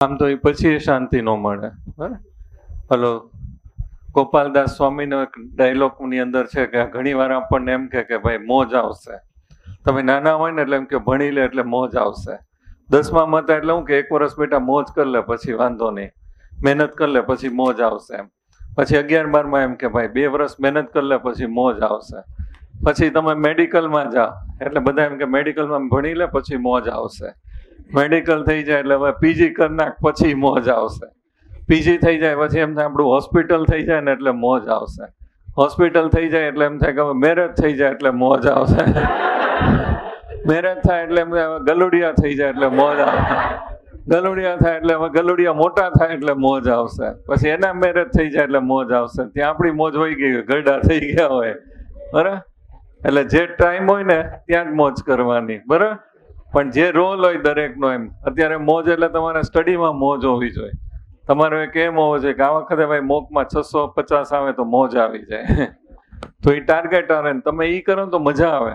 આમ તો એ પછી શાંતિ ન મળે. હલો, ગોપાલદાસ સ્વામીનો એક ડાયલોગની અંદર છે કે ઘણી વાર આપણને એમ કે ભાઈ મોજ આવશે. તમે નાના હોય ને એટલે એમ કે ભણી લે એટલે મોજ આવશે. 10માં હતા એટલે હું કે 1 વર્ષ બેટા મોજ કરી લે પછી વાંધો નહીં, મહેનત કરી લે પછી મોજ આવશે એમ. પછી 11-12માં એમ કે ભાઈ 2 વર્ષ મહેનત કરી લે પછી મોજ આવશે. પછી તમે મેડિકલમાં જાઓ એટલે બધા એમ કે મેડિકલમાં ભણી લે પછી મોજ આવશે. મેડિકલ થઈ જાય એટલે હવે પીજી કરી નાખ પછી મોજ આવશે. પીજી થઈ જાય પછી એમ થાય આપણું હોસ્પિટલ થઈ જાય ને એટલે મોજ આવશે. હોસ્પિટલ થઈ જાય એટલે એમ થાય કે હવે મેરેજ થઈ જાય એટલે મોજ આવશે. મેરેજ થાય એટલે એમ થાય ગલુડિયા થઈ જાય એટલે મોજ આવશે. ગલુડિયા થાય એટલે હવે ગલુડિયા મોટા થાય એટલે મોજ આવશે. પછી એના મેરેજ થઈ જાય એટલે મોજ આવશે. ત્યાં આપણી મોજ હોય ગઈ, ગરડા થઈ ગયા હોય. બરાબર? એટલે જે ટાઈમ હોય ને ત્યાં જ મોજ કરવાની. બરાબર? પણ જે રોલ હોય દરેકનો એમ, અત્યારે મોજ એટલે તમારે સ્ટડીમાં મોજ હોવી જોઈએ. તમારો એક એમ હોવો જોઈએ કે આ વખતે ભાઈ મોકમાં 650 આવે તો મોજ આવી જાય. તો એ ટાર્ગેટ આવે ને તમે એ કરો તો મજા આવે.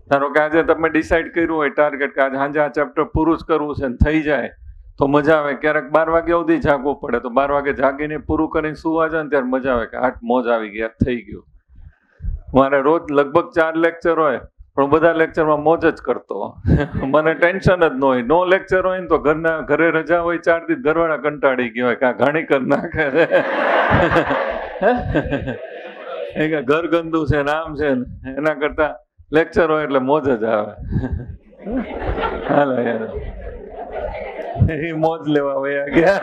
ધારો કે આજે તમે ડિસાઈડ કર્યું હોય ટાર્ગેટ કે આજે સાંજે આ ચેપ્ટર પૂરું જ કરવું છે ને થઈ જાય તો મજા આવે. ક્યારેક 12 વાગ્યા સુધી જાગવું પડે તો 12 વાગે જાગીને પૂરું કરીને સુવા જાય ને ત્યારે મજા આવે કે આઠ મોજ આવી ગયા, થઈ ગયું. મારે રોજ લગભગ 4 લેક્ચર હોય પણ બધા લેક્ચરમાં મોજ જ કરતો. મને ટેન્શન જ ન હોય. નો લેક્ચર હોય ને તો ઘરે રજા હોય 4 દિવસ, ઘરવાળા કંટાળી ગયા હોય કે ઘાણી કરી નાખે. ઘર ગંદુ છે ને આમ છે ને એના કરતા લેક્ચર હોય એટલે મોજ જ આવે. હાલો યાર, એ મોજ લેવા વયા ગયા.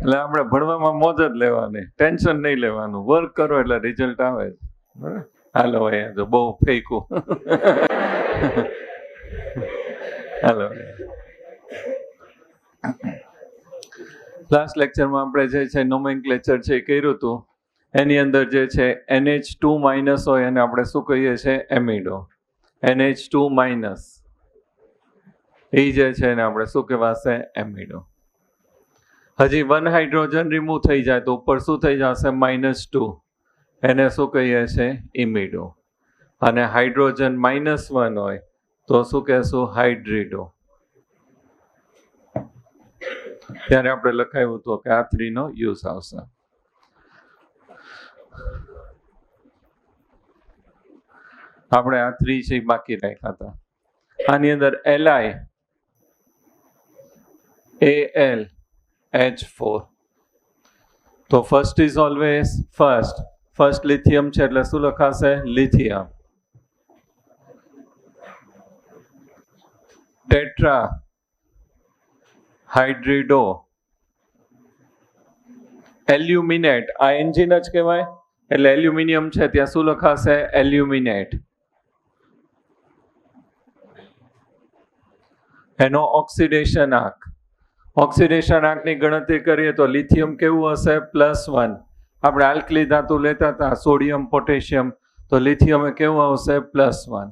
એટલે આપણે ભણવામાં મોજ જ લેવાની, ટેન્શન નહીં લેવાનું. વર્ક કરો એટલે રિઝલ્ટ આવે. હાલો અહીંયા જો બહુ ફેંકું. હાલો, લાસ્ટ લેક્ચરમાં આપણે જે છે નોમેનક્લેચર છે એ કર્યું હતું. એની અંદર જે છે NH2- હોય અને આપણે શું કહીએ છીએ એમિડો. NH2- એ જે છે એને આપણે શું કહેવાશે એમિડો. હજી 1 હાઇડ્રોજન રિમૂવ થઈ જાય તો ઉપર શું થઈ જશે -2. એને શું કહીએ છીએ ઇમિડો. અને હાઇડ્રોજન -1 હોય તો શું કહેશું હાઇડ્રીડો. ત્યારે આપણે લખાયું હતું કે આ 3 નો યુઝ આવશે. આપણે આ 3 છે બાકી રાખ્યા હતા. આની અંદર Li, Al, H4. તો first is always first lithium છે એટલે શું લખાશે લિથિયમ. ટેટ્રા હાઇડ્રીડો. એલ્યુમિનેટ, આ એન્જિન જ કહેવાય એટલે એલ્યુમિનિયમ છે ત્યાં શું લખાશે એલ્યુમિનેટ. એનો ઓક્સિડેશન આંક. ઓક્સિડેશન આંકની ગણતરી કરીએ તો લિથિયમ કેવું હશે +1. આપણે આલ્કલી ધાતુ લેતા હતા સોડિયમ પોટેશિયમ, તો લિથિયમ કેવું આવશે +1.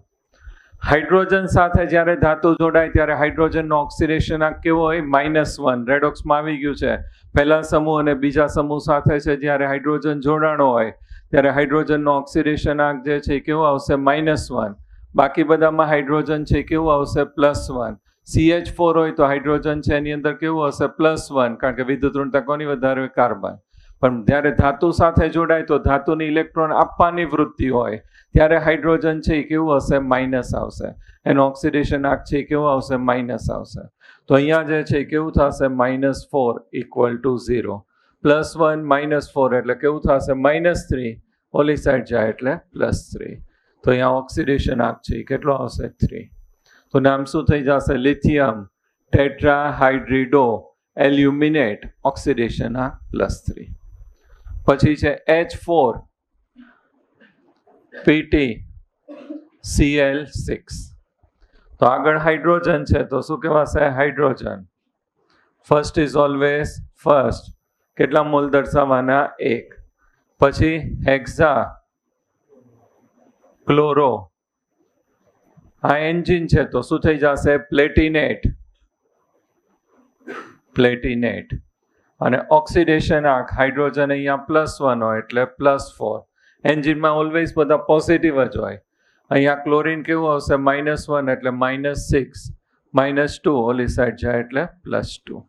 હાઇડ્રોજન સાથે જ્યારે ધાતુ જોડાય ત્યારે હાઇડ્રોજનનો ઓક્સિડેશન આંક કેવો હોય -1. રેડોક્સમાં આવી ગયું છે. પહેલા સમૂહ અને બીજા સમૂહ સાથે છે જ્યારે હાઇડ્રોજન જોડાણો હોય ત્યારે હાઇડ્રોજનનો ઓક્સિડેશન આંક જે છે કેવો આવશે -1. બાકી બધામાં હાઇડ્રોજન છે કેવું આવશે +1. CH4 હોય તો હાઇડ્રોજન છે એની અંદર કેવું હશે +1, કારણ કે વિદ્યુત ઋણતા કોની વધારે હોય કાર્બન. પણ જ્યારે ધાતુ સાથે જોડાય તો ધાતુની ઇલેક્ટ્રોન આપવાની વૃત્તિ હોય ત્યારે હાઇડ્રોજન છે એ કેવું હશે માઇનસ આવશે. એનો ઓક્સિડેશન આંક છે કેવું આવશે માઇનસ આવશે. તો અહીંયા જે છે કેવું થશે -4 = 0. +1 -4 એટલે કેવું થશે -3. ઓલી સાઈડ જાય એટલે +3. તો અહીંયા ઓક્સિડેશન આંક છે કેટલો આવશે 3. તો નામ શું થઈ જશે લિથિયમ ટેટ્રાહાઇડ્રીડો એલ્યુમિનેટ. ઓક્સિડેશન આંક +3. પછી છે H4 PT Cl6. તો આગળ હાઇડ્રોજન છે તો શું કહેવાશે hydrogen. First is always first. કેટલા મોલ દર્શાવવાના 1. પછી હેક્ઝા ક્લોરો. આ એન્જિન છે તો શું થઈ જશે પ્લેટિનેટ. અને ઓક્સિડેશન આંક હાઇડ્રોજન અહીંયા +1 હોય એટલે +4. એન્જિનમાં ઓલવેઝ બધા પોઝિટિવ જ હોય. અહીંયા ક્લોરીન કેવું આવશે -1 એટલે -6, -2 ઓલી સાઈડ જાય એટલે +2.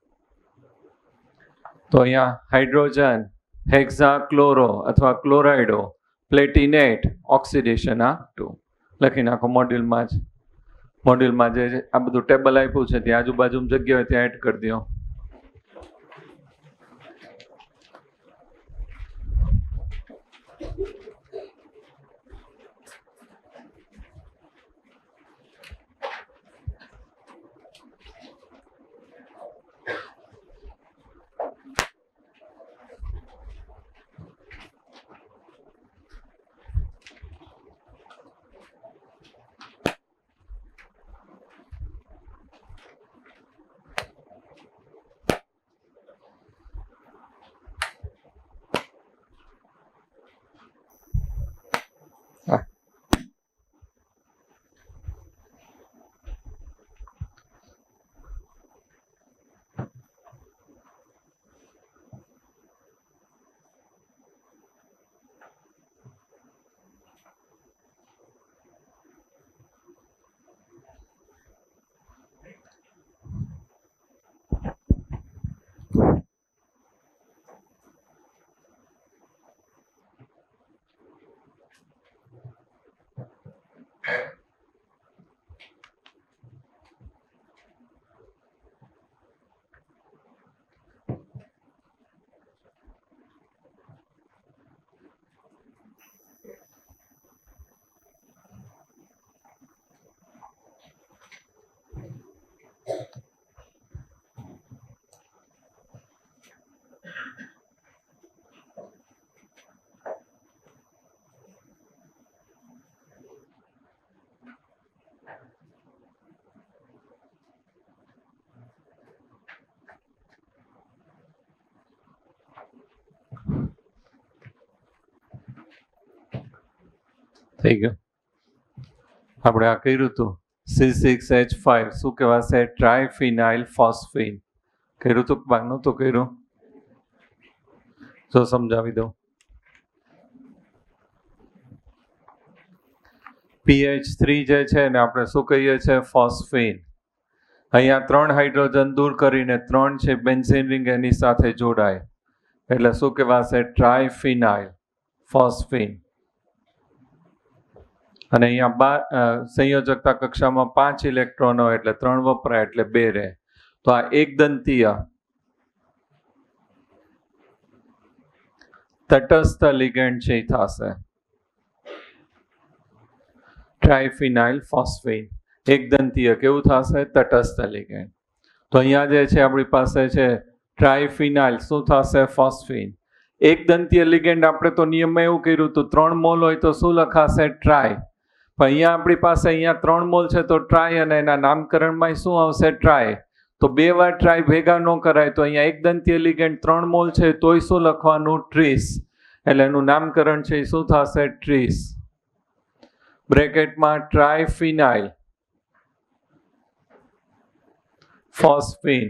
તો અહીંયા હાઇડ્રોજન હેક્ઝાક્લોરો અથવા ક્લોરાઇડો પ્લેટિનેટ ઓક્સિડેશન આ 2 લખી નાખો મોડ્યુલમાં જે આ બધું ટેબલ આપ્યું છે ત્યાં આજુબાજુ જગ્યા હોય ત્યાં એડ કરી દો. થઈ ગયું. આપણે આ કર્યું હતું C6H5 શું કહેવાશે ટ્રાયફિનાઇલ ફોસ્ફીન. કર્યું હતું કે નહોતું કર્યું? જો સમજાવી દઉં. pH3 જે છે ને આપણે શું કહીએ છીએ ફોસ્ફીન. અહીંયા 3 હાઇડ્રોજન દૂર કરીને 3 છે બેન્ઝીન રિંગ એની સાથે જોડાય એટલે શું કહેવાશે ટ્રાયફિનાઇલ ફોસ્ફીન. અને અહીંયા સંયોજકતા કક્ષામાં 5 ઇલેક્ટ્રોનો એટલે 3 વપરાય એટલે 2 રહે. તો આ એકદંતીય તટસ્થ લિગેન્ડ છે થશે ટ્રાયફિનાઇલ ફોસ્ફીન. એકદંતીય કેવું થશે તટસ્થ લિગેન્ડ. તો અહીંયા જે છે આપણી પાસે છે ટ્રાયફિનાઇલ શું થશે ફોસ્ફીન. એકદંતીય લિગેન્ડ આપણે તો નિયમમાં એવું કર્યું હતું 3 મોલ હોય તો શું લખાશે ટ્રાય. પણ અહીંયા આપણી પાસે અહીંયા 3 મોલ છે તો ટ્રાય અને એના નામકરણમાં શું આવશે ટ્રાય. તો 2 વાર ટ્રાય ભેગા ન કરાય તો અહીંયા એકદંતીય લિગેન્ડ 3 મોલ છે તોય શું લખવાનું ટ્રીસ. એટલે એનું નામકરણ છે એ શું થશે ટ્રીસ. બ્રેકેટમાં ટ્રાયફિનાઇલ ફોસ્ફીન.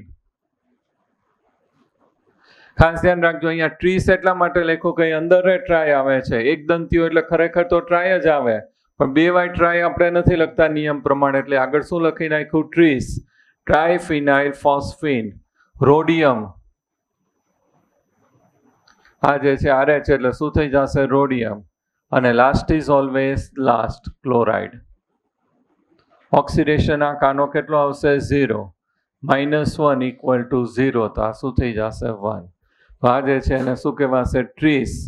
ખાસ ધ્યાન રાખજો અહીંયા ટ્રીસ એટલા માટે લખ્યું કે અંદર ટ્રાય આવે છે. એકદંતીયો એટલે ખરેખર તો ટ્રાય જ આવે પણ 2 વાર ટ્રાય આપણે નથી લખતા નિયમ પ્રમાણે એટલે આગળ શું લખી નાખ્યું ટ્રીસ. Triphenyl phosphine. રોડિયમ આ જે છે RH એટલે શું થઈ જશે રોડિયમ. અને last is always last chloride. Oxidation આ કાનો કેટલો આવશે 0. -1 = 0 તો આ શું થઈ જશે 1. તો આ જે છે એને શું કહેવાશે tris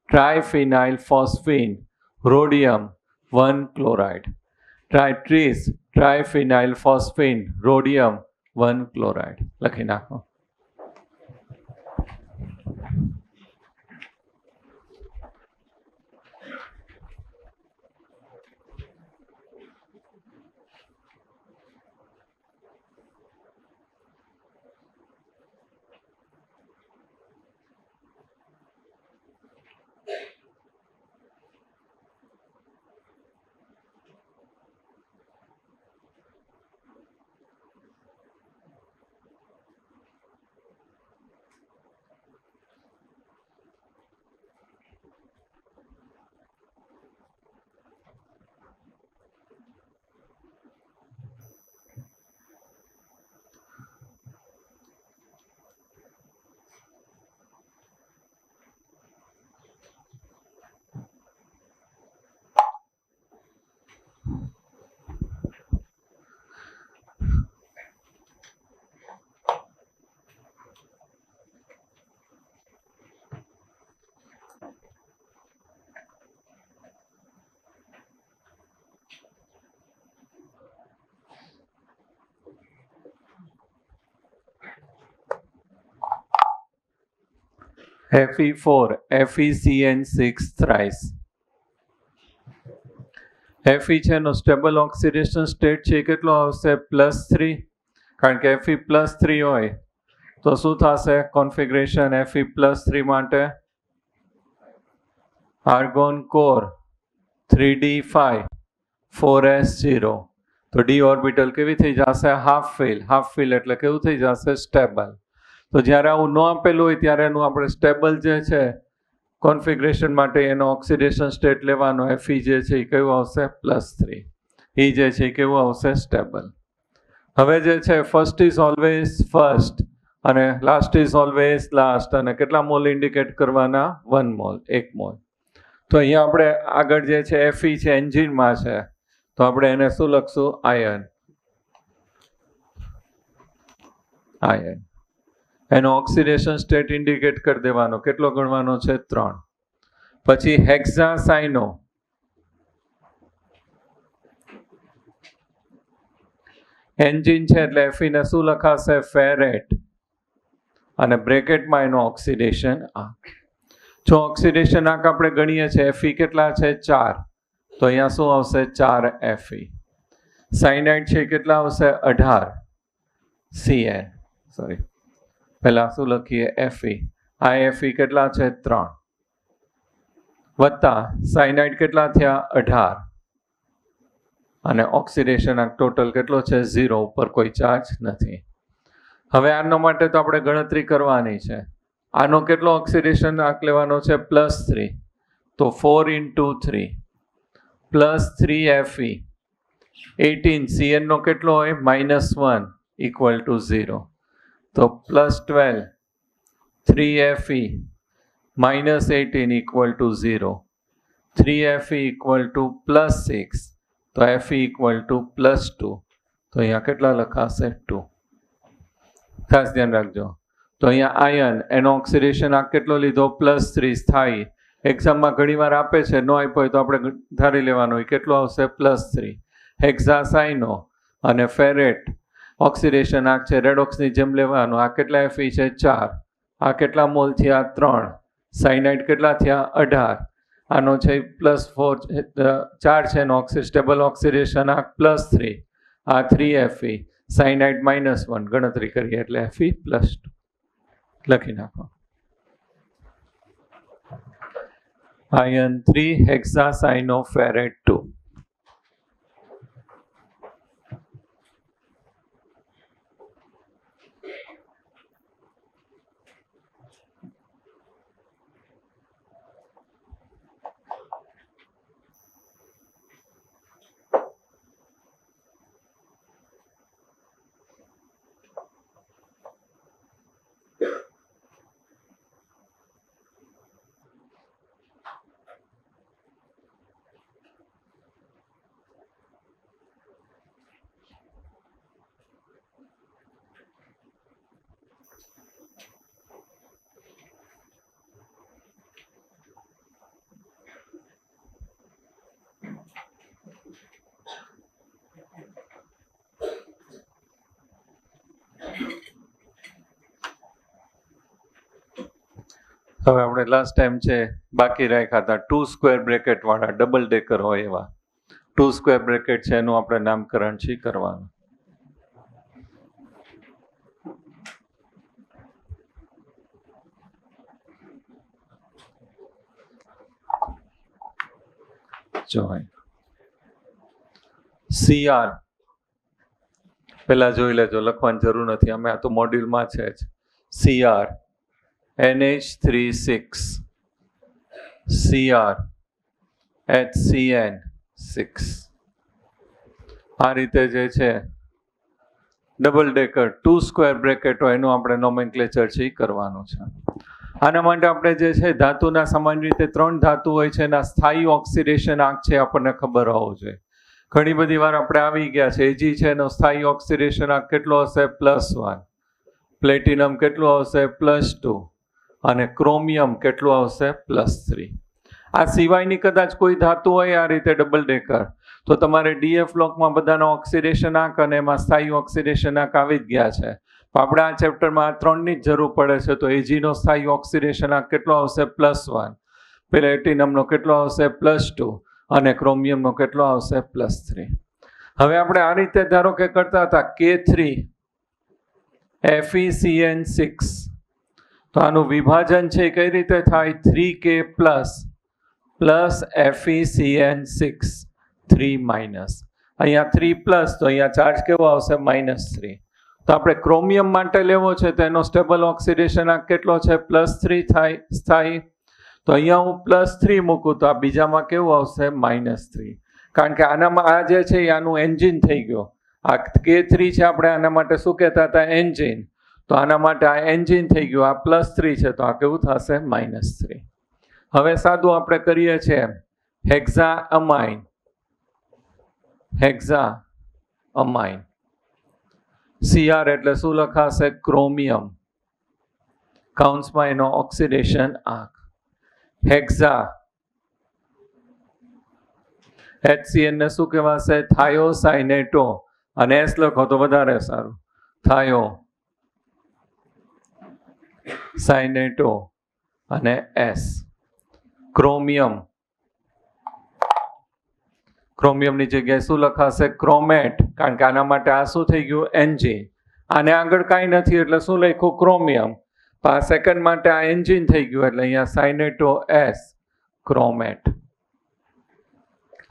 triphenyl phosphine rhodium 1 chloride. Tris triphenyl phosphine rhodium 1 chloride લખી નાખો. Fe4 FeCN6 thrice. Fe છે એનો સ્ટેબલ ઓક્સિડેશન સ્ટેટ છે, કેટલો આવશે +3, કારણ કે Fe +3 હોય તો શું થશે કોન્ફિગરેશન Fe +3 માટે આર્ગોન કોર 3d5 4s0, તો ડી ઓર્બિટલ કેવી થઈ જશે હાફ ફિલ એટલે કેવું થઈ જશે સ્ટેબલ. તો જ્યારે આવું ન આપેલું હોય ત્યારે એનું આપણે સ્ટેબલ જે છે કોન્ફિગરેશન માટે એનો ઓક્સિડેશન સ્ટેટ લેવાનો. Fe જે છે એ કેવું આવશે +3, એ જે છે એ કેવું આવશે સ્ટેબલ. હવે જે છે ફર્સ્ટ ઇઝ ઓલવેઝ ફર્સ્ટ અને લાસ્ટ ઇઝ ઓલવેઝ લાસ્ટ, અને કેટલા મોલ ઇન્ડિકેટ કરવાના 1 મોલ 1 મોલ. તો અહીંયા આપણે આગળ જે છે Fe છે એન્જિનમાં છે, તો આપણે એને શું લખશું આયન. એનો ઓક્સિડેશન સ્ટેટ ઇન્ડિકેટ કરી દેવાનો, કેટલો ગણવાનો છે 3. પછી હેક્સાસાઇનો એન્જિન છે એટલે Fe ને શું લખાશે ફેરેટ, અને બ્રેકેટમાં એનો ઓક્સિડેશન આંક. જો ઓક્સિડેશન આંક આપણે ગણીએ છીએ Fe કેટલા છે 4, તો અહીંયા શું આવશે 4 Fe. સાયનાઇડ છે કેટલા આવશે 18 Cn, સોરી પહેલા શું લખીએ Fe, આ Fe કેટલા છે 3 વત્તા સાયનાઇડ કેટલા થયા 18, અને ઓક્સિડેશન આંક ટોટલ કેટલો છે 0, ઉપર કોઈ ચાર્જ નથી. હવે આનો માટે તો આપણે ગણતરી કરવાની છે. આનો કેટલો ઓક્સિડેશન આંક લેવાનો છે +3, તો 4 × 3 +3 Fe 18, Cn નો કેટલો હોય -1 = 0, તો +12 3 Fe -18 = 0, 3 Fe = +6, તો Fe = +2, તો અહીંયા કેટલા લખાશે 2. ખાસ ધ્યાન રાખજો. તો અહીંયા આયન એનો ઓક્સિડેશન આંક કેટલો લીધો +3 સ્થાયી. એક્ઝામમાં ઘણી વાર આપે છે, ન આપ્યો હોય તો આપણે ધારી લેવાનો હોય કેટલો આવશે +3. હેક્સાસાઇનો અને ફેરેટ ઓક્સિડેશન આંક છે રેડોક્સની જેમ લેવાનું. આ કેટલા Fe છે 4, આ કેટલા મોલ થયા 3, સાયનાઇડ કેટલા થયા 18, આનો છે +4 4 છે એનો સ્ટેબલ ઓક્સિડેશન આંક +3, આ 3 Fe, સાયનાઇડ -1, ગણતરી કરીએ એટલે Fe +2 લખી નાખો. આયન 3 હેક્સાસાઇનો ફેરેટ 2. હવે આપણે લાસ્ટ ટાઈમ છે બાકી રાખ્યા હતા 2 સ્ક્વેર બ્રેકેટ વાળા ડબલ ડેકર હોય એવા 2 સ્ક્વેર બ્રેકેટ છે એનું આપણે નામકરણ છે કરવાનું. જો CR પેલા જોઈ લેજો, લખવાની જરૂર નથી, અમે આ તો મોડ્યુલમાં છે જ. CR NH3 6 CR HCN 6. આ રીતે જે છે ડબલ ડેકર 2 સ્ક્વેર બ્રેકેટ હોય એનું આપણે નોમેનક્લેચર છે કરવાનું છે. આના માટે આપણે જે છે ધાતુના સામાન્ય રીતે 3 ધાતુ હોય છે, એના સ્થાયી ઓક્સિડેશન આંક છે આપણને ખબર હોવો જોઈએ. ઘણી બધી વાર આપણે આવી ગયા છે. Ag છે એનો સ્થાયી ઓક્સિડેશન આંક કેટલો હશે +1, પ્લેટિનમ કેટલું આવશે +2, અને ક્રોમિયમ કેટલું આવશે +3. આ સિવાયની કદાચ કોઈ ધાતુ હોય આ રીતે ડબલ ડેકર, તો તમારે DF બ્લોકમાં બધાના ઓક્સિડેશન આંક અને એમાં સ્થાયી ઓક્સિડેશન આંક આવી જ ગયા છે. આપણે આ ચેપ્ટરમાં આ ત્રણની જ જરૂર પડે છે. તો એજીનો સ્થાયી ઓક્સિડેશન આંક કેટલો આવશે? +1. પ્લેટિનમનો કેટલો આવશે? +2. અને ક્રોમિયમનો કેટલો આવશે? +3. હવે આપણે આ રીતે ધારો કે કરતા હતા K3 FeCN6. તો આનું વિભાજન છે કઈ રીતે થાય? 3K પ્લસ FeCN6 3 અહીંયા 3 પ્લસ, તો અહીંયા ચાર્જ કેવો આવશે? -3. તો આપણે ક્રોમિયમ માટે લેવો છે તો એનો સ્ટેબલ ઓક્સિડેશન આંક કેટલો છે? +3 થાય સ્થાયી. તો અહીંયા હું +3 મૂકું તો આ બીજામાં કેવું આવશે? -3. કારણ કે આનામાં આ જે છે એ આનું એન્જિન થઈ ગયો. આ K3 છે આપણે આના માટે શું કહેતા હતા? એન્જિન. તો આના માટે આ એન્જિન થઈ ગયું. આ +3 છે તો આ કેવું થશે? -3. હવે સાદું આપણે કરીએ છીએ હેક્ઝાઅમાઇન. Cr એટલે શું લખાશે? ક્રોમિયમ. કૌંસમાં એનો ઓક્સિડેશન આંક. હેક્ઝા HCN ને શું કહેવાશે? થાયોસાઇનેટો. અને S લખો તો વધારે સારું. થાયોસાઇનેટો અને S. ક્રોમિયમની જગ્યાએ શું લખાશે? ક્રોમેટ. કારણ કે આના માટે આ શું થઈ ગયું? એન્જિન. આને આગળ કાંઈ નથી એટલે શું લખ્યું? ક્રોમિયમ. આ સેકન્ડ માટે આ એન્જિન થઈ ગયું એટલે અહીંયા સાઇનેટો S, ક્રોમેટ.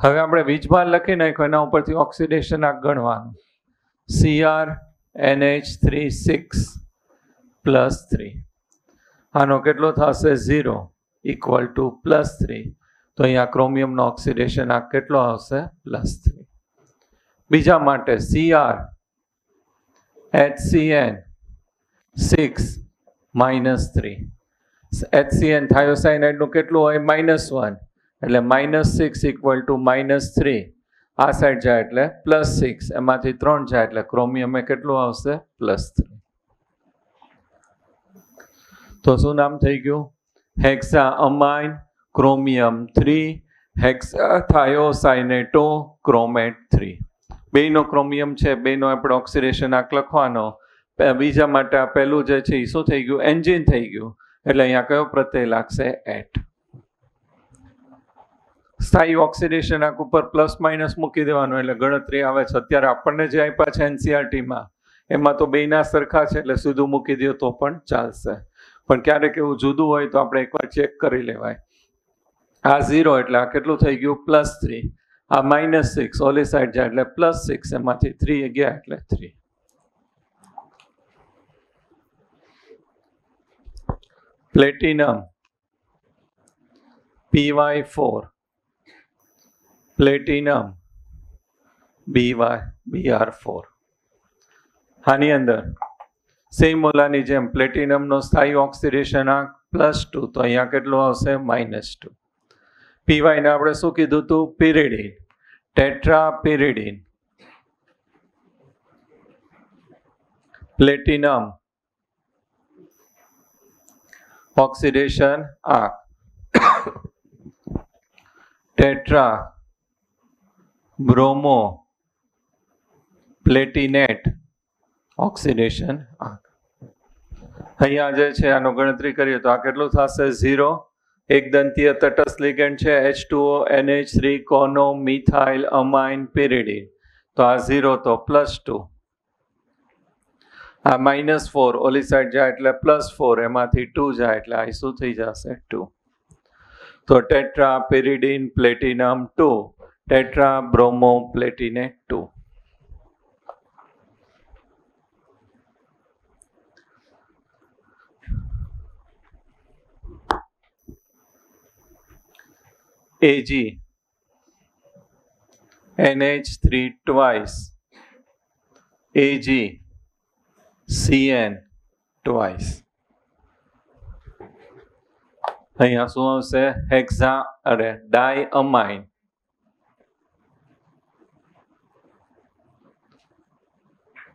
હવે આપણે વીજભાર લખી નાખ્યો, એના ઉપરથી ઓક્સિડેશન આંક ગણવાનું. CrNH3 6+3. આનો કેટલો થશે? 0 = +3. તો અહીંયા ક્રોમિયમનો ઓક્સિડેશન આંક કેટલો આવશે? +3. બીજા માટે CrHCN 6 -3. HCN થાયોસાઇનાઇડનું કેટલું હોય? -1. એટલે -6 = -3. આ સાઈડ જાય એટલે +6. એમાંથી 3 જાય એટલે ક્રોમિયમ કેટલું આવશે? +3. તો શું નામ થઈ ગયું? હેક્ઝાઅમાઇન ક્રોમિયમ 3 હેક્ઝાથાયોસાઇનેટો ક્રોમેટ 3. બેયનો ક્રોમિયમ છે, બેયનો આપણે ઓક્સિડેશન આંક લખવાનો. બીજા માટે આ પહેલું જે છે એ શું થઈ ગયું? એન્જિન થઈ ગયું. એટલે અહીંયા કયો પ્રત્યય લાગશે? એટ. સ્થાયી ઓક્સિડેશન આંક ઉપર ± મૂકી દેવાનું એટલે ગણતરી આવે છે. અત્યારે આપણને જે આપ્યા છે NCERT-માં એમાં તો બેયના સરખા છે એટલે સીધું મૂકી દો તો પણ ચાલશે. પણ ક્યારેક એવું જુદું હોય તો આપણે એકવાર ચેક કરી લેવાય. આ 0 એટલે આ કેટલું થઈ ગયું? +3. આ -6 ઓલી સાઈડ જાય એટલે +6. એમાંથી 3 ગયા એટલે 3. Platinum Py4, platinum Br4. આની અંદર સેમ ઓલાની જેમ પ્લેટિનમનો સ્થાયી ઓક્સિડેશન આંક +2. તો અહીંયા કેટલું આવશે? -2. Py ને આપણે શું કીધું હતું? પિરિડીન. ટેટ્રાપિરિડીન. પ્લેટિનમ ઓક્સિડેશન આંક ટેટ્રા બ્રોમો પ્લેટિનેટ ઓક્સિડેશન આંક. અહીંયા જે છે આનો ગણતરી કરીએ તો આ કેટલું થશે? 0. એકદંતીય તટસ્થ લિગેન્ડ છે H2O NH3 કોનો મિથાઇલ અમાઇન પિરિડીન. તો આ 0 તો +2. આ -4 ઓલી સાઈડ જાય એટલે +4. એમાંથી 2 જાય એટલે આ શું થઈ જશે? 2. તો tetra pyridine platinum 2, tetra bromo platinate 2. Ag NH3 twice, Ag CN twice. અહીંયા શું આવશે? ડાયઅમાઇન.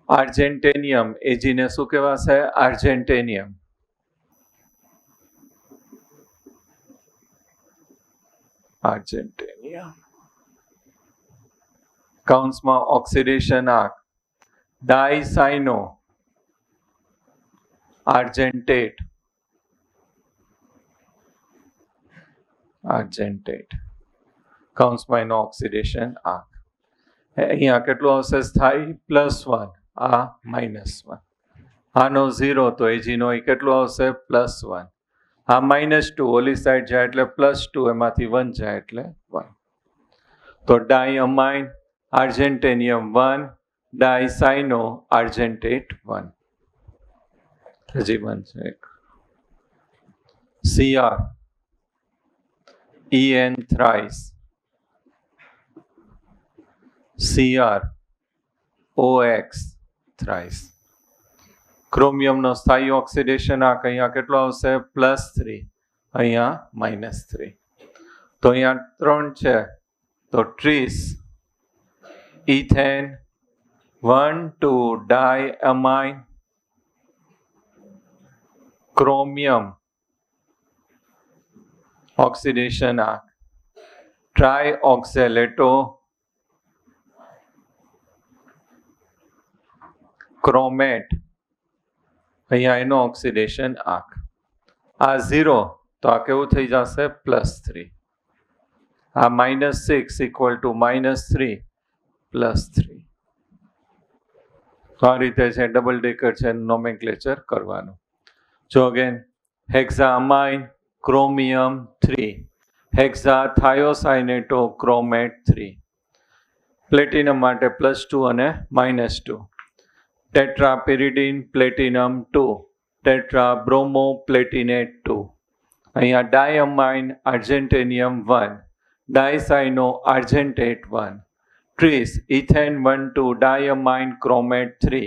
આર્જેન્ટેનિયમ. Ag ને શું કહેવાશે? આર્જેન્ટેનિયમ. આર્જેન્ટેનિયમ. કૌંસમાં ઓક્સિડેશન આંક ડાયસાઇનો argentate. કૌંસમાં એનો ઓક્સિડેશન આર્ક. અહીંયા કેટલું આવશે? સ્થાયી +1, આ -1. આનો 0 તો એજીનો કેટલું આવશે? +1. આ -2 ઓલી સાઈડ જાય એટલે +2, એમાંથી 1 જાય એટલે 1. તો ડાયઅમાઇન આર્જેન્ટેનિયમ 1, ડાયસાઇનો આર્જેન્ટેટ 1. હજી 1 છે એક. CR EN thrice, CR OX thrice. ક્રોમિયમનો સ્થાયી ઓક્સિડેશન આંક અહીંયા કેટલો આવશે? +3, અહીંયા -3. તો અહીંયા 3 છે, તો ટ્રીસ ઇથેન 1,2 ડાયઅમાઇન ક્રોમિયમ ઓક્સિડેશન આંક ટ્રાયઓક્ઝેલેટો ક્રોમેટ, અહીંયા એનો ઓક્સિડેશન આંક. આ 0 તો આ કેવું થઈ જશે? +3. આ -6 = -3 +3. તો આ રીતે છે ડબલ ડેકર છે નોમેનક્લેચર કરવાનું. જો અગેન હેક્ઝામાઇન ક્રોમિયમ 3, હેક્ઝાથાયોસાઇનેટો ક્રોમેટ 3. પ્લેટિનમ માટે +2 અને -2. ટેટ્રાપિરિડિન પ્લેટિનમ 2, ટેટ્રાબ્રોમો પ્લેટિનેટ 2. અહીંયા ડાયઅમાઇન આર્જેન્ટેનિયમ 1, ડાયસાઇનો આર્જેન્ટેટ 1. ટ્રીસ ઇથેન 1,2 ડાયઅમાઇન ક્રોમેટ 3,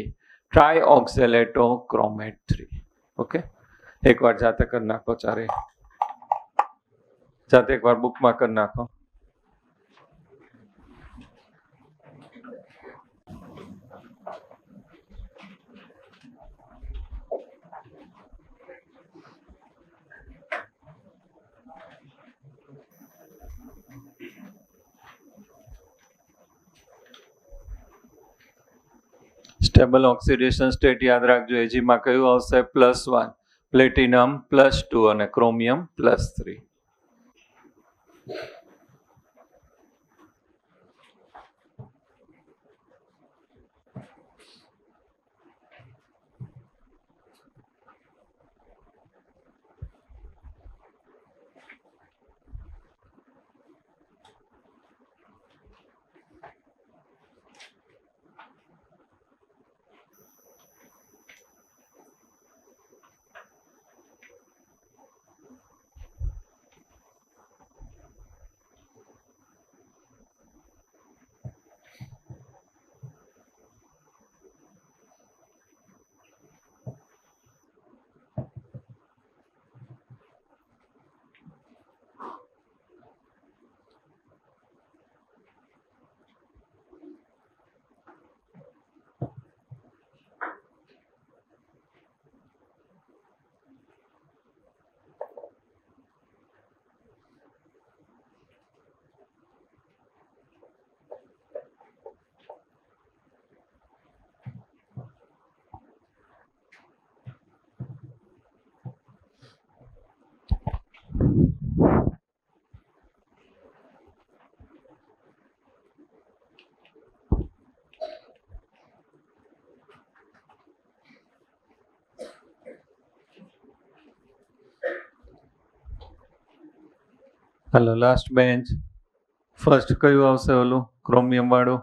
ટ્રાયઓક્ઝેલેટો ક્રોમેટ 3. ઓકે, એકવાર જાતે કરી નાખો. જાતે એકવાર બુકમાં કરી નાખો. સ્ટેબલ ઓક્સિડેશન સ્ટેટ યાદ રાખજો. એજીમાં કયું આવશે? +1, પ્લેટિનમ +2 અને ક્રોમિયમ +3. હાલો, લાસ્ટ બેન્ચ. ફર્સ્ટ કયું આવશે? ઓલું ક્રોમિયમ વાળું.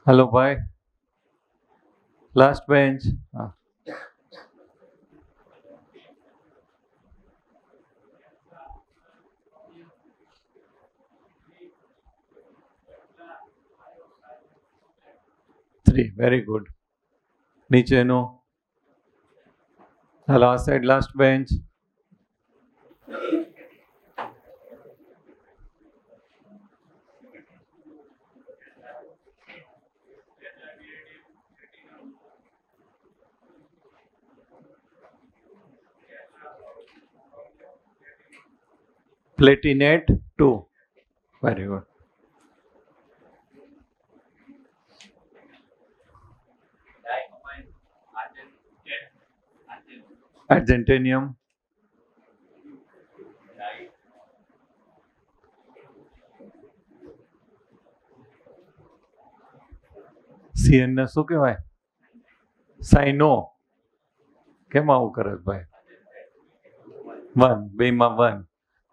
હાલો ભાઈ, લાસ્ટ બેન્ચ. હા, વેરી ગુડ. નીચેનો. હાલો, આ side last bench. Platinate 2. Very good. Argentanium. CN ને શું કહેવાય? સાઇનો. કેમ આવું કરે ભાઈ? 1 બેમાં 1.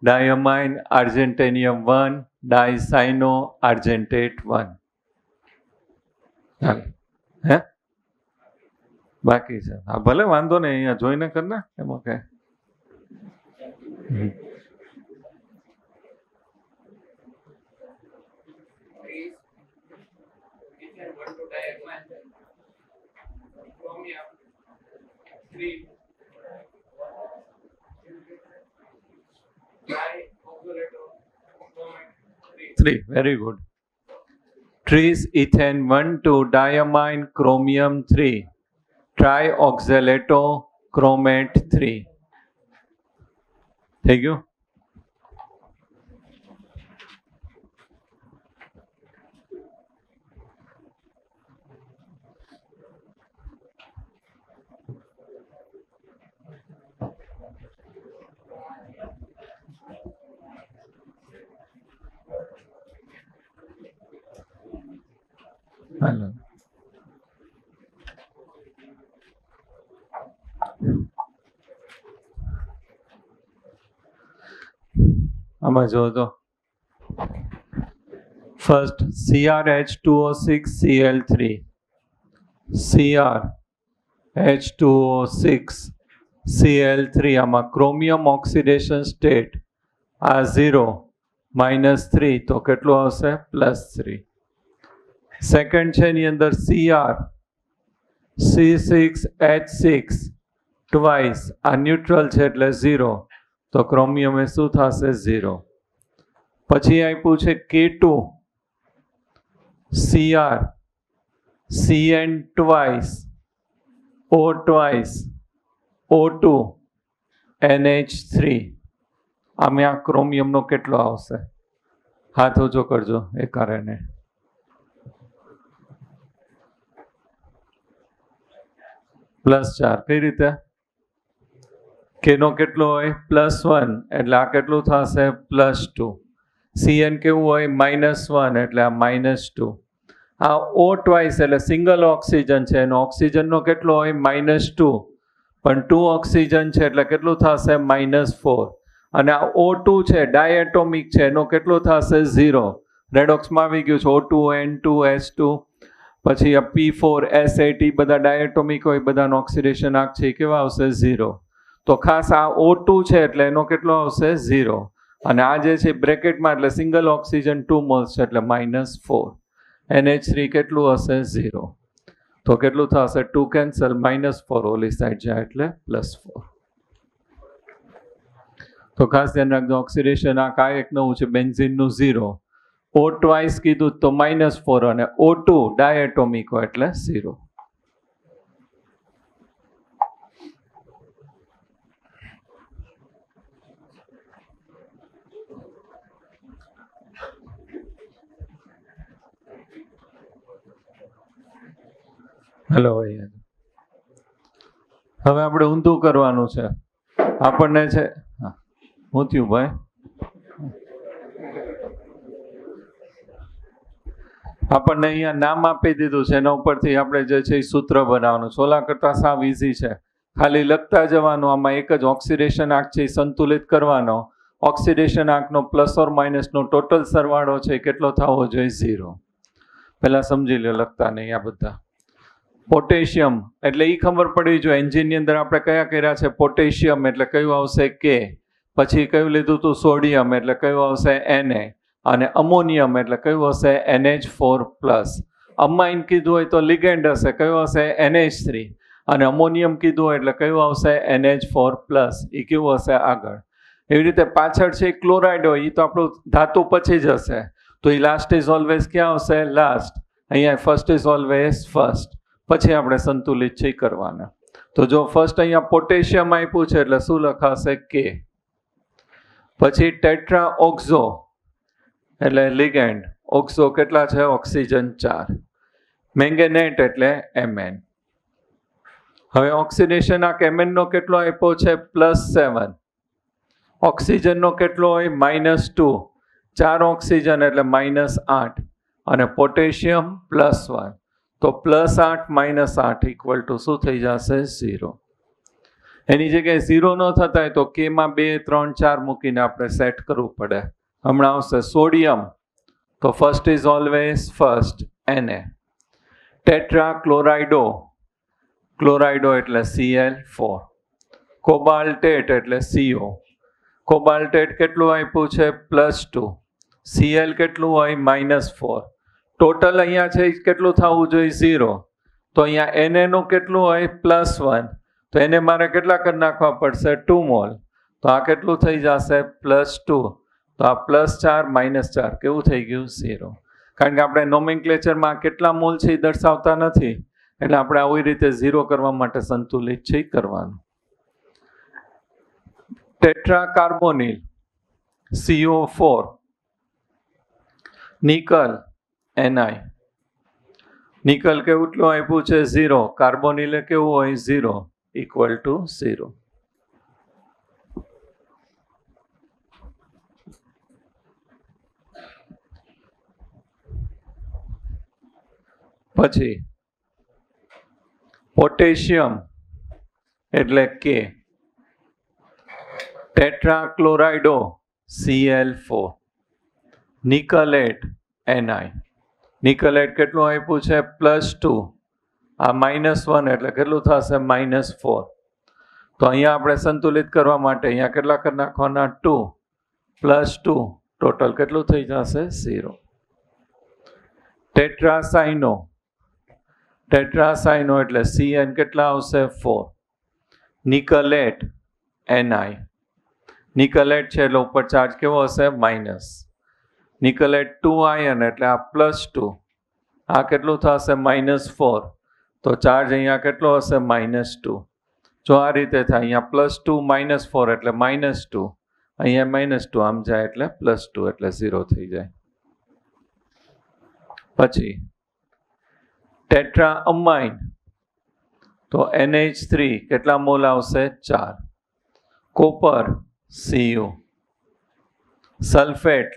ડાયમાઇન આર્જેન્ટેનિયમ 1, ડાયસાઇનો આર્જેન્ટેટ 1. હે બાકી છે? હા ભલે વાંધો નહીં, અહીંયા જોઈને કર ને, એમાં કઈ. Three. Very good. Tris ethane 1, 2, diamine chromium 3, trioxalato chromate 3. થઈ ગયું? હાલો. આમાં જો તો ફર્સ્ટ CrH2O6Cl3, CrH2O6Cl3, આમાં ક્રોમિયમ ઓક્સિડેશન સ્ટેટ આ 0 -3, તો કેટલું આવશે? +3. સેકન્ડ છે એની અંદર CrC6H6 ટ્વાઇસ, આ ન્યુટ્રલ છે એટલે 0, તો ક્રોમિયમ એ શું થશે? 0. પછી આપ્યું છે K2 Cr Cn twice O twice O2 NH3, આમે આ ક્રોમિયમનો કેટલો આવશે? હાથ ઊંચો કરજો એ કારણે. +4. કઈ રીતે? કેનો કેટલો હોય? +1, એટલે આ કેટલું થશે? +2. Cn કેવું હોય? -1, એટલે આ -2. આ O ટ્વાઇસ એટલે સિંગલ ઓક્સિજન છે, એનો ઓક્સિજનનો કેટલો હોય? -2, પણ 2 ઓક્સિજન છે એટલે કેટલું થશે? -4. અને આ O2 છે, ડાયએટોમિક છે, એનો કેટલું થશે? 0. રેડોક્સમાં આવી ગયું છે. O2 N2 S2, પછી આ P4 S8, બધા ડાયએટોમિક હોય, બધાનો ઓક્સિડેશન આંક છે, કેવા આવશે? 0. તો ખાસ આ O2 છે એટલે એનો કેટલો આવશે? 0. અને આ જે છે બ્રેકેટમાં એટલે સિંગલ ઓક્સિજન 2 મોલ્સ છે એટલે -4. NH3 કેટલું હશે? 0. તો કેટલું થશે? 2 કેન્સલ, -4 ઓલી સાઈડ જાય એટલે +4. તો ખાસ ધ્યાન રાખજો, ઓક્સિડેશન આંક આ એક નવું છે, બેન્ઝીનનું 0. O ટ્વાઇસ કીધું તો -4, અને O2 ડાયએટોમિક હોય એટલે 0. હેલો ભાઈ, હવે આપણે ઊંધું કરવાનું છે. આપણને છે, હું થયું ભાઈ? આપણને અહીંયા નામ આપી દીધું છે, એના ઉપરથી આપણે જે છે એ સૂત્ર બનાવવાનું છે. ઓલા કરતાં સાવ ઇઝી છે, ખાલી લખતા જવાનું. આમાં એક જ ઓક્સિડેશન આંક છે એ સંતુલિત કરવાનો. ઓક્સિડેશન આંકનો +or- ટોટલ સરવાળો છે કેટલો થવો જોઈએ? 0. પહેલાં સમજી લો, લખતા નહીં આ બધા. પોટેશિયમ એટલે એ ખબર પડવી જોઈએ, એન્જિનની અંદર આપણે કયા કર્યા છે? પોટેશિયમ એટલે કયું આવશે? K. પછી કયું લીધું હતું? સોડિયમ એટલે કયું આવશે? Na. અને અમોનિયમ એટલે કયું હશે? NH4+. અમાઇન કીધું હોય તો લિગેન્ડ હશે, કયું હશે? NH3. અને અમોનિયમ કીધું હોય એટલે કયું આવશે? NH4+. એ કેવું હશે? આગળ. એવી રીતે પાછળ છે ક્લોરાઇડ હોય, એ તો આપણું ધાતુ પછી જ હશે, તો એ લાસ્ટ ઇઝ ઓલવેઝ ક્યાં આવશે? લાસ્ટ. અહીંયા ફર્સ્ટ ઇઝ ઓલવેઝ ફર્સ્ટ. પછી આપણે સંતુલિત છે કરવાના. તો જો ફર્સ્ટ અહીંયા પોટેશિયમ આપ્યું છે એટલે શું લખાશે? K. પછી ટેટ્રા ઓક્ઝો એટલે લિગેન્ડ, ઓક્ઝો કેટલા છે? ઓક્સિજન 4. મેંગેનેટ એટલે Mn. હવે ઓક્સિડેશન આ Mn નો કેટલો આપ્યો છે? +7. ઓક્સિજનનો કેટલો હોય? -2. 4 ઓક્સિજન એટલે -8 અને પોટેશિયમ +1. તો +8 -8 = શું થઈ જશે? 0. એની જગ્યાએ 0 ન થતા હોય તો K માં 2, 3, 4 મૂકીને આપણે સેટ કરવું પડે. હમણાં આવશે સોડિયમ, તો first is always first, Na. Tetra ક્લોરાઇડો, ક્લોરાઇડો એટલે Cl4. કોબાલ્ટેટ એટલે CO. કોબાલ્ટેટ કેટલું આપ્યું છે? +2. Cl કેટલું હોય? -4. ટોટલ અહીંયા છે કેટલું થવું જોઈએ? 0. તો અહીંયા Na નું કેટલું હોય? +1. તો એને મારે કેટલા કરી નાખવા પડશે? 2 મોલ. તો આ કેટલું થઈ જશે? +2. તો આ +4 -4 કેવું થઈ ગયું? 0. કારણ કે આપણે નોમેનક્લેચરમાં કેટલા મોલ છે એ દર્શાવતા નથી, એટલે આપણે આવી રીતે 0 કરવા માટે સંતુલિત છે કરવાનું. Tetra carbonyl CO4. Nickel Ni. Nickel કેટલું આપ્યું છે? 0. કાર્બોનિલે કેવું હોય? 0 = 0. પછી પોટેશિયમ એટલે K. Tetra ક્લોરાઇડો Cl4. નિકલેટ Ni. નિકલેટ કેટલું આપ્યું છે? +2. આ -1 એટલે કેટલું થશે? -4. તો અહીંયા આપણે સંતુલિત કરવા માટે અહીંયા કેટલા કરી નાખવાના? 2 + 2 ટોટલ કેટલું થઈ જશે? 0. ટેટ્રાસાઇનો, ટેટ્રાસાઇનો એટલે Cn કેટલા આવશે? 4. નિકલેટ Ni. નિકલેટ છે એટલે ઉપર ચાર્જ કેવો હશે? માઇનસ. નિકલેટ 2 આયન એટલે આ +2. આ કેટલું થશે? -4. તો ચાર્જ અહીંયા કેટલો હશે? -2. જો આ રીતે થાય, અહીંયા +2 -4 એટલે -2, અહીંયા -2, આમ જાય એટલે +2 એટલે 0 થઈ જાય. પછી ટેટ્રા અમાઇન, તો NH3 કેટલા મોલ આવશે? 4. Copper Cu. Sulphate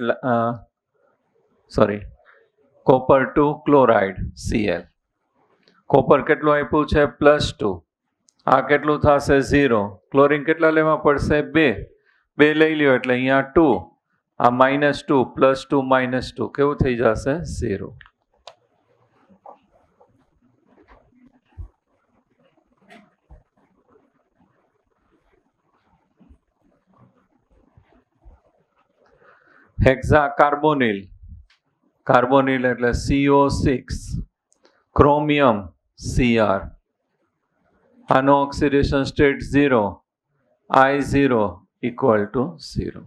copper 2 chloride Cl. Copper કેટલું આપ્યું છે? +2. આ કેટલું થશે? 0. ક્લોરીન કેટલા લેવા પડશે? 2. 2 લઈ લ્યો એટલે અહીંયા 2. આ -2 +2 -2 કેવું થઈ જશે? 0. હેક્ઝા કાર્બોનિલ, કાર્બોનિલ એટલે CO6. Chromium Cr. આનો oxidation state 0, I0 = 0.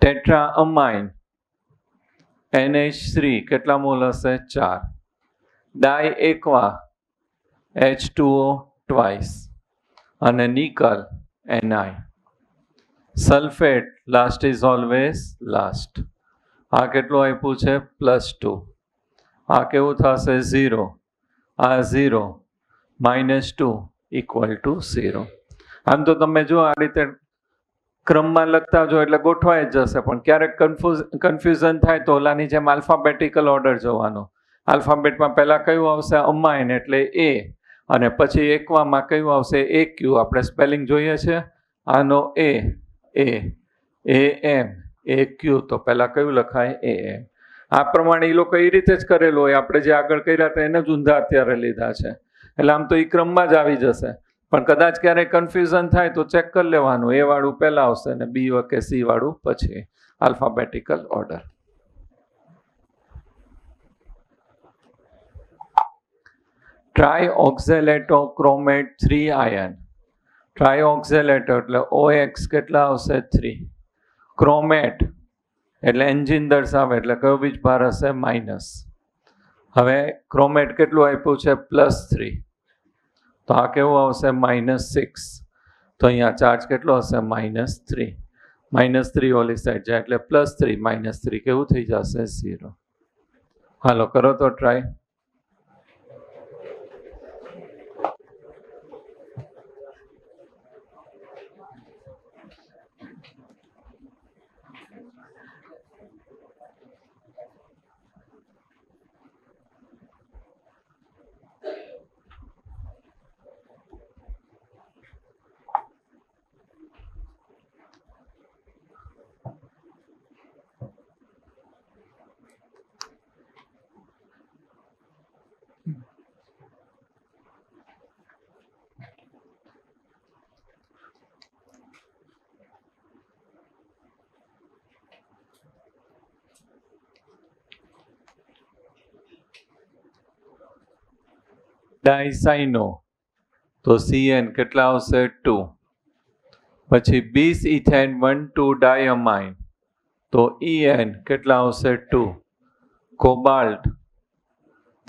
Tetra amine NH3 કેટલા મોલ હશે? 4. ડાઈ એક્વા H2O ટ્વાઇસ અને nickel Ni. Sulphate last is always last. આ કેટલું આપ્યું છે? +2. આ કેવું થશે? 0. આ 0 -2 = 0. આમ તો તમે જો આ રીતે ક્રમમાં લખતા જો એટલે ગોઠવાઈ જ જશે, પણ ક્યારેક કન્ફ્યુઝન થાય તો ઓલાની જેમ આલ્ફાબેટિકલ ઓર્ડર જોવાનો. આલ્ફાબેટમાં પહેલાં કયું આવશે? અમાઇન એટલે A, અને પછી એક્વામાં કયું આવશે? AQ. આપણે સ્પેલિંગ જોઈએ છે. આનો AM AQ, તો પહેલાં કયું લખાય? AM. આ પ્રમાણે એ લોકો એ રીતે જ કરેલું હોય. આપણે જે આગળ કર્યા હતા એને જ ઊંધા અત્યારે લીધા છે. એટલે આમ તો એ ક્રમમાં જ આવી જશે, પણ કદાચ ક્યારેય કન્ફ્યુઝન થાય તો ચેક કરી લેવાનું. A વાળું પહેલાં આવશે ને B કે C વાળું પછી. Alphabetical order. Trioxalato chromate 3 ion. Trioxalato એટલે OX કેટલા આવશે? 3. ક્રોમેટ એટલે એન્જિન દર્શાવે એટલે કયો વીજભાર હશે? માઇનસ. હવે ક્રોમેટ કેટલું આપ્યું છે? +3. તો આ કેવું આવશે? -6. તો અહીંયા ચાર્જ કેટલો હશે? -3. -3 ઓલી સાઈડ જાય એટલે +3 -3 કેવું થઈ જશે 0. હાલો કરો તો ટ્રાય. ડાયસાઇનો તો CN કેટલા આવશે 2. પછી બીસ ઇથેન 1,2 ડાયમાઇન તો EN કેટલા આવશે 2. Cobalt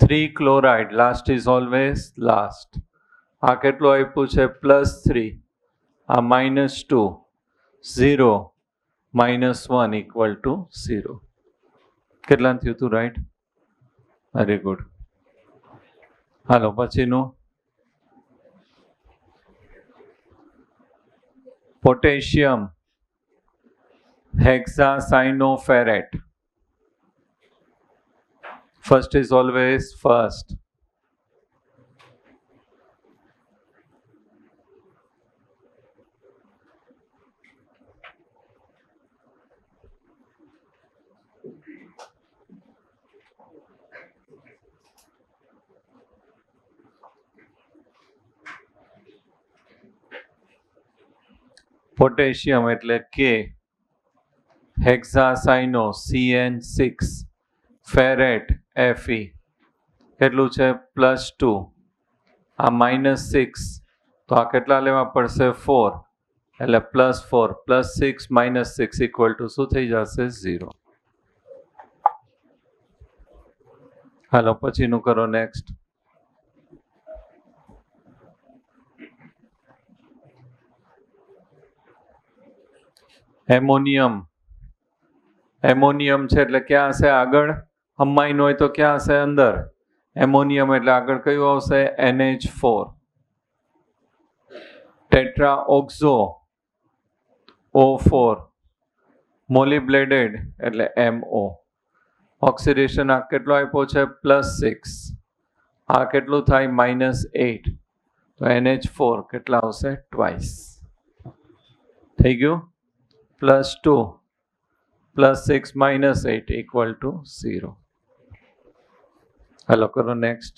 3 chloride last is always last. આ કેટલું આપ્યું છે +3, આ -2, 0 -1 = 0. કેટલા થયું હતું રાઈટ? Very good. હાલો પછીનું potassium hexacyanoferrate. First is always first. Potassium એટલે K, hexacyano CN6, ferrate Fe કેટલું છે +2, આ -6 તો આ કેટલા લેવા પડશે 4 એટલે +4 +6 -6 = શું થઈ જશે 0. હાલો પછીનું કરો નેક્સ્ટ. એમોનિયમ. એમોનિયમ છે એટલે ક્યાં હશે આગળ? અમાઇન હોય તો ક્યાં હશે અંદર? એમોનિયમ એટલે આગળ કયું આવશે? NH4. ટેટ્રાઓક્ઝો O4. મોલિબ્લેડેડ એટલે MO. ઓક્સિડેશન આ કેટલો આપ્યો છે +6, આ કેટલું થાય -8 તો NH4 કેટલા આવશે ટ્વાઇસ. થઈ ગયું? +2 +6 -8 = 0. હાલો કરો નેક્સ્ટ.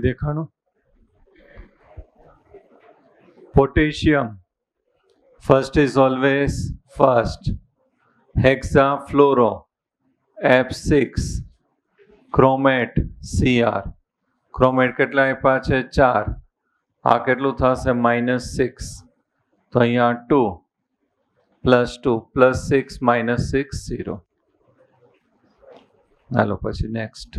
દેખાણું potassium first is always first. Hexafluoro F6. Chromate Cr. Chromate કેટલા આપ્યા છે 4, આ કેટલું થશે -6 તો અહીંયા 2 +2 +6 -6 0. હાલો પછી નેક્સ્ટ.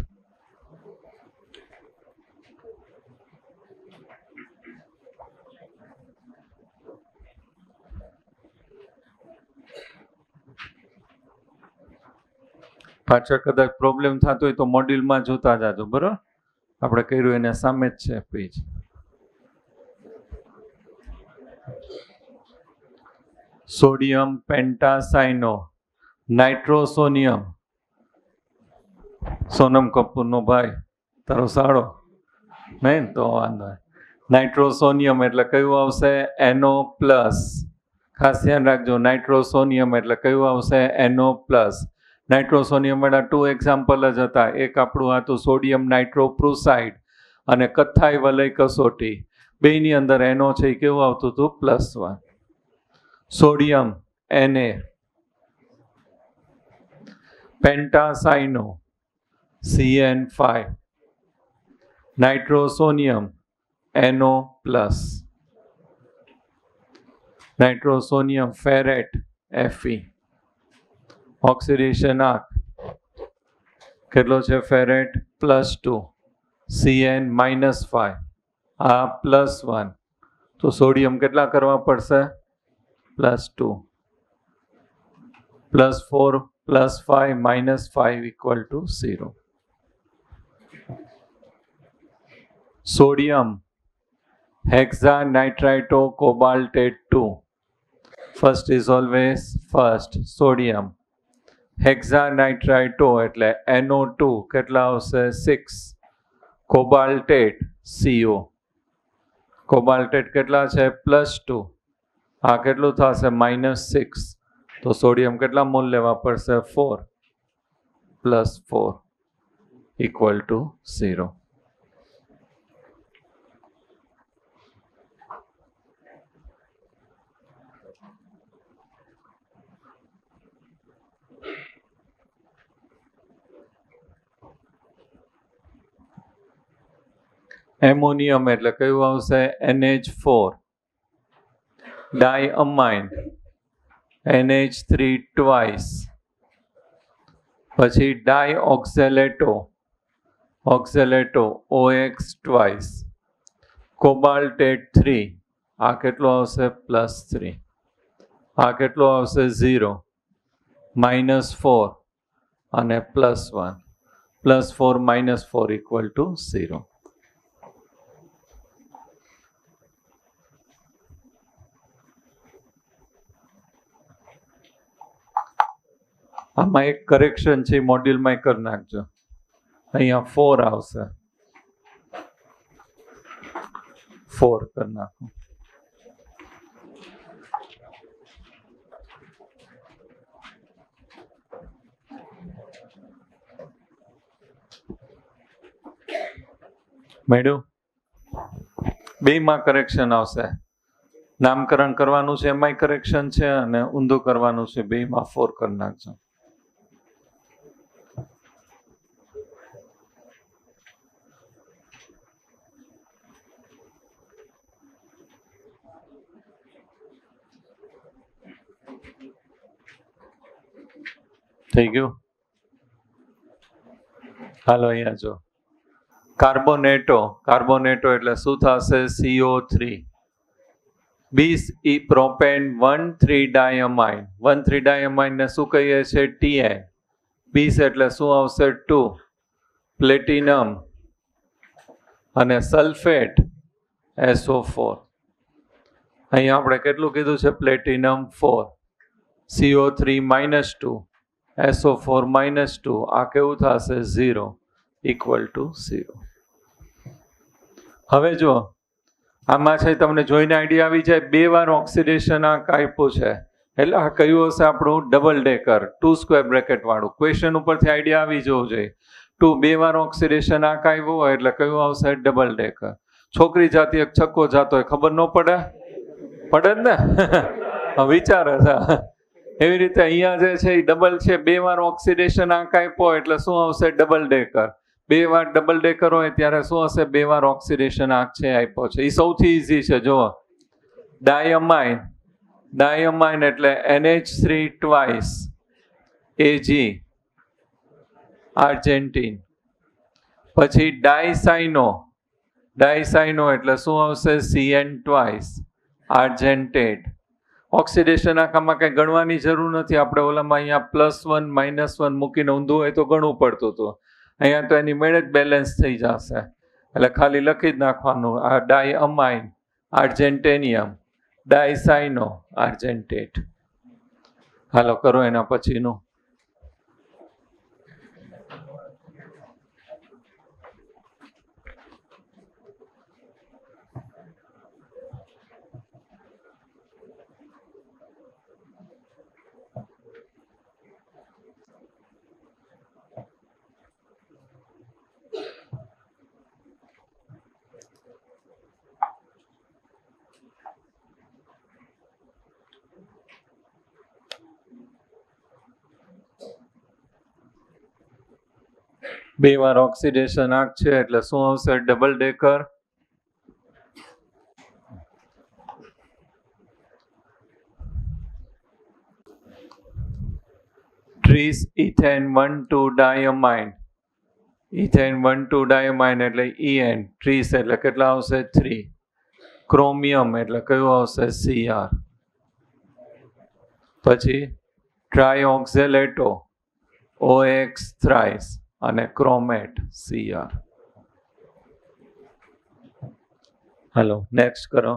પાછળ કદાચ પ્રોબ્લેમ થતો હોય તો મોડ્યુલમાં જોતા જાજો બરાબર. આપણે કર્યું એને સામે જ છે પેજ. સોડિયમ પેન્ટાસાઇનો, નાઇટ્રોસોનિયમ, સોનમ કપૂરનો ભાઈ તારો સાળો નહીં તો વાંધો નાઇટ્રોસોનિયમ એટલે કયું આવશે NO+. ખાસ ધ્યાન રાખજો, નાઇટ્રોસોનિયમ એટલે કયું આવશે NO+. નાઇટ્રોસોનિયમ વાળા 2 એક્ઝામ્પલ જ હતા. એક આપણું હતું સોડિયમ નાઇટ્રોપ્રુસાઇડ અને કથ્થાઈ વલય કસોટી. બેની અંદર NO છે એ કેવું આવતું હતું +1. Sodium Na, પેન્ટાસાઇનો CN5, નાઇટ્રોસોનિયમ NO+, નાઇટ્રોસોનિયમ ફેરેટ Fe. Oxidation આંક કેટલો છે ફેરેટ +2, Cn-5, આ +1. તો સોડિયમ કેટલા કરવા પડશે +2, +4, +5, -5 = 0. Sodium hexanitrito cobalt 2. First is always first. Sodium hexanitrito એટલે NO2 કેટલા આવશે 6. કોબાલ્ટેટ CO, કોબાલ્ટેટ કેટલા છે +2, આ કેટલું થશે -6. તો સોડિયમ કેટલા મોલ લેવા પડશે 4, +4 = 0. એમોનિયમ એટલે કયું આવશે NH4, ડાયઅમાઇન NH3 ટ્વાઇસ, પછી ડાયઓક્ઝેલેટો OX ટ્વાઇસ, કોબાલ્ટેટ 3, આ કેટલો આવશે +3, આ કેટલો આવશે 0, -4 અને +1, +4 -4 = 0. આમાં એક કરેક્શન છે, મોડ્યુલમાં કરી નાખજો. અહીંયા 4 આવશે, 4 કરી નાખો. મેળ્યું? બેમાં કરેક્શન આવશે. નામકરણ કરવાનું છે એમાંય કરેક્શન છે અને ઊંધું કરવાનું છે, બેમાં 4 કરી નાખજો. થઈ ગયું? હાલો અહીંયા જો કાર્બોનેટો એટલે શું થશે CO3. 20 પ્રોપેન 1,3-ડાયમાઇન, 1,3-ડાયમાઇન ને શું કહીએ છીએ TN. 20 એટલે શું આવશે 2, પ્લેટિનમ અને સલ્ફેટ SO4. અહીંયા આપણે કેટલું કીધું છે પ્લેટિનમ 4, CO3 -2, SO4 -2, આ કેવું થશે 0 = 0. હવે જો આમાં છે તમને જોઈને આઈડિયા આવી જાય, 2 વાર ઓક્સિડેશન આંક આપ્યું છે એટલે આ કયું હશે આપણું ડબલ ડેકર 2 સ્ક્વેર બ્રેકેટ વાળું. ક્વેશ્ચન ઉપરથી આઈડિયા આવી જવો જોઈએ. 2 વાર ઓક્સિડેશન આંક આવ્યો હોય એટલે કયું આવશે ડબલ ડેકર. છોકરી જાતી એક છક્કો જાતો હોય, ખબર ન પડે? પડે જ ને? વિચાર છે. એવી રીતે અહીંયા જે છે એ ડબલ છે, 2 વાર ઓક્સિડેશન આંક આપ્યો એટલે શું આવશે ડબલ ડેકર. 2 વાર ડબલ ડેકર હોય ત્યારે શું હશે 2 વાર ઓક્સિડેશન આંક છે આપ્યો છે. એ સૌથી ઇઝી છે. જુઓ ડાયઅમાઇન એટલે NH3 ટ્વાઇસ Ag આર્જેન્ટિન. પછી ડાયસાઇનો એટલે શું આવશે CN ટ્વાઇસ આર્જેન્ટેટ. ઓક્સિડેશન આંકમાં કંઈ ગણવાની જરૂર નથી. આપણે ઓલામાં અહીંયા +1 -1 મૂકીને ઊંધું હોય તો ગણવું પડતું હતું. અહીંયા તો એની મેળે જ બેલેન્સ થઈ જશે એટલે ખાલી લખી જ નાખવાનું આ ડાયઅમાઇન આર્જેન્ટેનિયમ ડાયસાઇનો આર્જેન્ટેટ. હાલો કરો એના પછીનું. બે વાર ઓક્સિડેશન આંક છે એટલે શું આવશે? Double decker. Tris ethane 1,2 diamine. Ethane 1,2 diamine એટલે EN. ટ્રીસ એટલે કેટલા આવશે? 3. ક્રોમિયમ એટલે કયું આવશે? Cr. પછી ટ્રાયોક્ઝેલેટો OX થ્રાઇસ અને ક્રોમેટ Cr. હાલો નેક્સ્ટ કરો.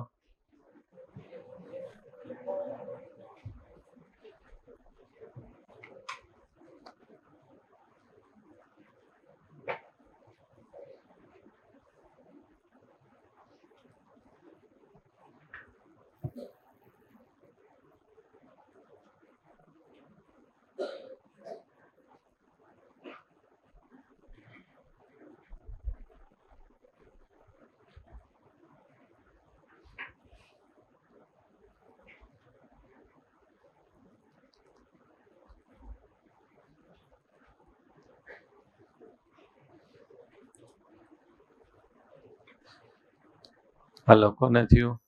હાલો કોને થયું?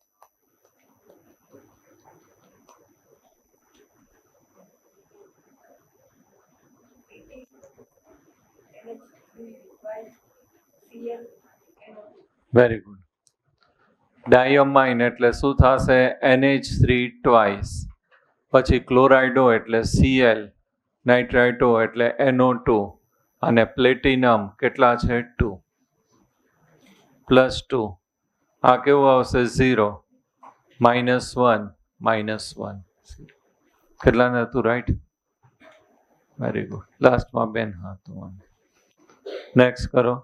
Very good. ડાયમાઇન એટલે શું થશે? NH3 twice. પછી ક્લોરાઇડો એટલે Cl, નાઇટ્રાઇટો એટલે NO2 અને પ્લેટિનમ કેટલા છે? 2 + 2. આ કેવું આવશે? 0 -1 -1. કેટલાને હતું? રાઈટ. Very good. લાસ્ટમાં બેન હતું. નેક્સ્ટ કરો.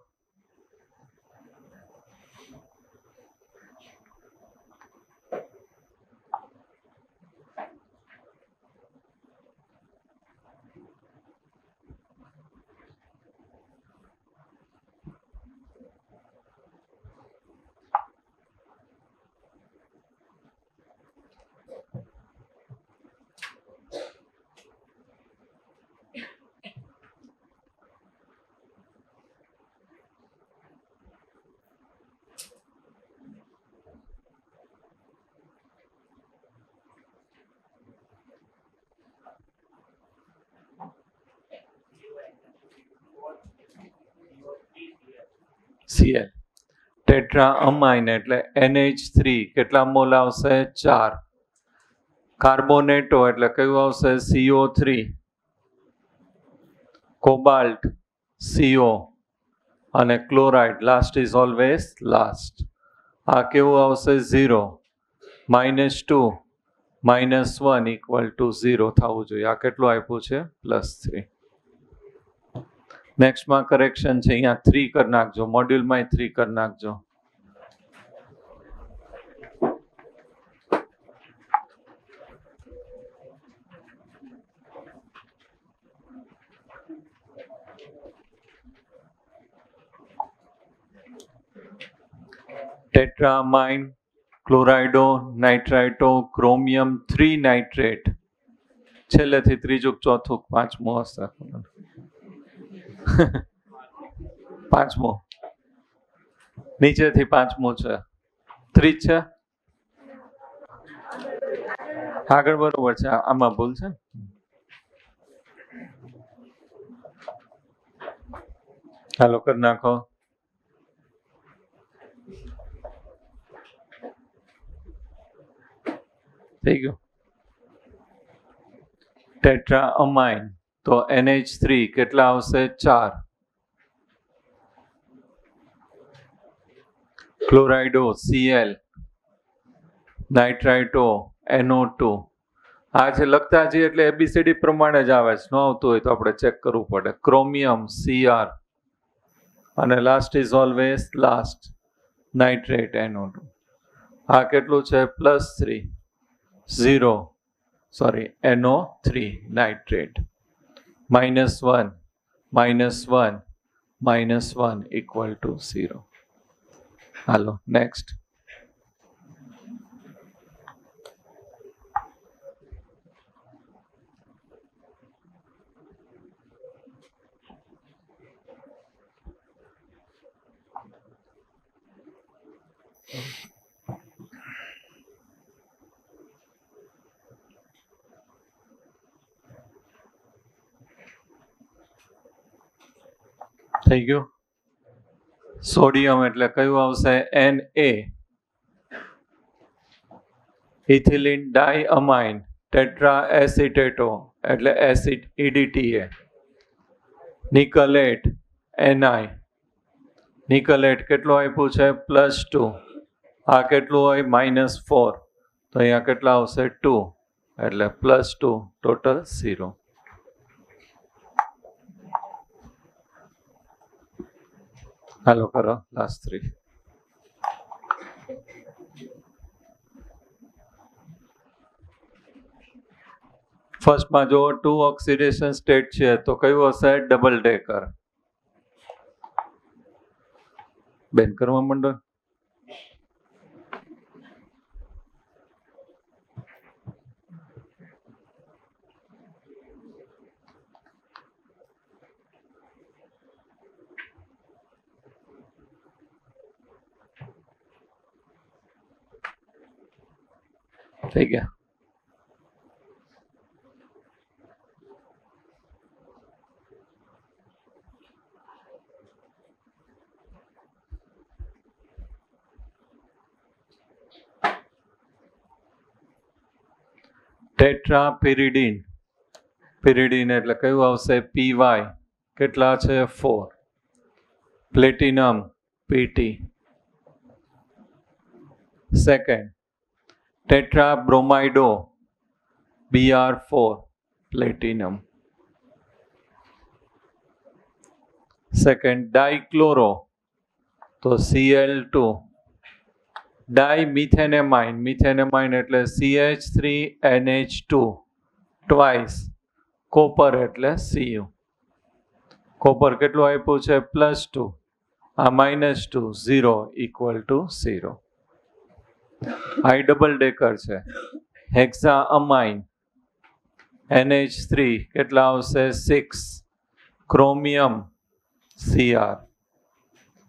Cl. ટેટ્રા અમાઇન એટલે NH3 કેટલા મોલ આવશે? 4. કાર્બોનેટો એટલે કયું આવશે? CO3. કોબાલ્ટ CO અને chloride last is always last. આ કેવું આવશે? 0 -2 -1 = 0 થવું જોઈએ. આ કેટલું આપ્યું છે? +3. નેક્સ્ટમાં કરેક્શન છે. અહીંયા 3 કરી નાખજો. મોડ્યુલમાં 3 કરી નાખજો. ટેટ્રામાઇન, ક્લોરાઇડો, નાઇટ્રાઇટો, ક્રોમિયમ 3 નાઇટ્રેટ. છેલ્લેથી ત્રીજું, ચોથું, પાંચમું હશે. પાંચમું નીચેથી પાંચમું છે. 3 છે. આગળ બરોબર છે. આમાં ભૂલ છે. હાલો કરી નાખો. થઈ ગયું. ટેટ્રા અમાઇન તો NH3 કેટલા આવશે? 4. ક્લોરાઇડો Cl, નાઇટ્રાઇટો NO2 આ છે લખતા જઈએ એટલે એબીસીડી પ્રમાણે જ આવે છે. ન આવતું હોય તો આપણે ચેક કરવું પડે. ક્રોમિયમ Cr અને last is always last, nitrate NO2. આ કેટલું છે? +3 0 સોરી NO3 નાઇટ્રેટ. -1 -1 -1 = 0. હાલો નેક્સ્ટ. થઈ ગયું. સોડિયમ એટલે કયું આવશે? Na. ઇથિલિન ડાયઅમાઇન ટેટ્રા એસિટેટો એટલે એસિડ EDTA. નિકલેટ Ni. નિકલેટ કેટલું આપ્યું છે? +2. આ કેટલું હોય? -4. તો અહીંયા કેટલા આવશે? 2 એટલે +2 ટોટલ 0. હાલો કરો લાસ્ટ 3. ફર્સ્ટમાં જો 2 ઓક્સિડેશન સ્ટેટ છે તો કયું હશે? Double decker. બેન કરવા માંડો. થઈ ગયા. ટેટ્રા પિરિડીન. પિરિડીન એટલે કયું આવશે? PY. કેટલા છે? 4. Platinum PT. Second tetra bromido Br4 platinum. Second dichloro તો Cl2. ડાયમિથેનેમાઇન. મિથેનેમાઇન એટલે CH3NH2 ટ્વાઇસ. કોપર એટલે Cu. કોપર કેટલું આપ્યું છે? +2. આ -2 0 = 0. આ ડબલ ડેકર છે. હેક્સા અમાઇન NH3 કેટલા આવશે? 6. Chromium Cr.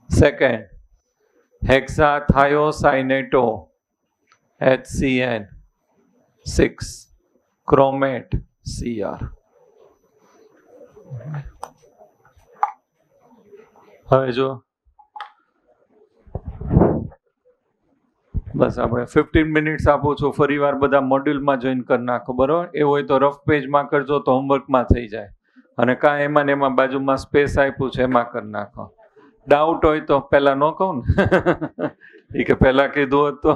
Second hexa thiocyanato HCN 6. Chromate Cr. હવે જો બસ આપણે 15 મિનિટ્સ આપું છું. ફરી વાર બધા મોડ્યુલમાં જોઈન કરી નાખો. બરોબર? એવું હોય તો રફ પેજમાં કરજો તો હોમવર્કમાં થઈ જાય. અને કાં એમાં ને એમાં બાજુમાં સ્પેસ આપ્યું છે એમાં કરી નાખો. ડાઉટ હોય તો પહેલા ન કહું ને એ કે પહેલા કીધું હોત તો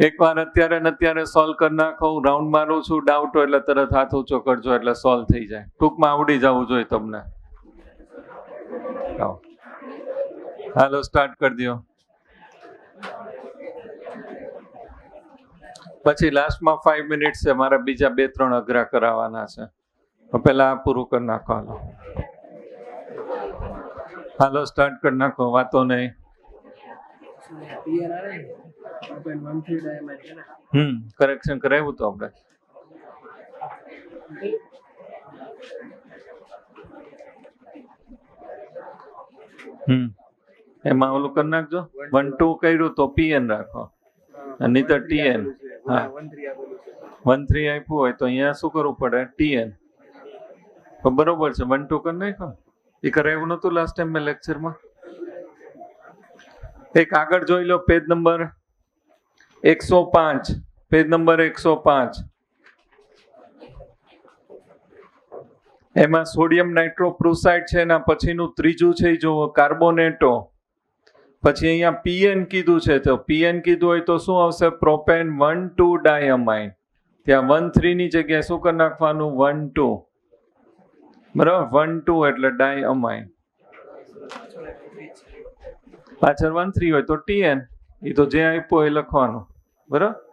એકવાર અત્યારે ને અત્યારે સોલ્વ કરી નાખો. હું રાઉન્ડ મારું છું. ડાઉટ હોય એટલે તરત હાથ ઊંચો કરજો એટલે સોલ્વ થઈ જાય. ટૂંકમાં આવડી જવું જોઈએ તમને. હાલો સ્ટાર્ટ કરી દો. પછી લાસ્ટમાં 5 મિનિટ છે. મારે બીજા 2-3 અઘરા કરાવવાના છે. પહેલા આ પૂરું કરી નાખો. હાલો સ્ટાર્ટ કરી નાખો. વાતો નહીં. કરેક્શન કરાવ્યું તો આપણે. એમાં ઓલું કરી નાખજો. 1 2 કર્યું તો PN રાખો નહીં તો TN. હા 1 3 આપ્યું હોય તો અહીંયા શું કરવું પડે? TN. બરોબર છે. 1 2 કરી નાખો. એ કરાવ્યું નતું લાસ્ટ ટાઈમ મેં લેક્ચરમાં. એક આગળ જોઈ લો. Page number 105. Page number 105. એમાં સોડિયમ નાઇટ્રોપ્રુસાઇડ છે. એના પછીનું ત્રીજું છે જો કાર્બોનેટો. પછી અહીંયા પીએન કીધું છે, તો પીએન કીધું હોય તો શું આવશે? પ્રોપેન 1,2 ડાયમાઇન. ત્યાં 1,3 ની જગ્યાએ શું કરી નાખવાનું? 1,2. બરાબર, 1,2 એટલે ડાયમાઇન. પાછળ 1,3 હોય તો ટીએન, એ તો જે આપ્યો એ લખવાનું. બરાબર.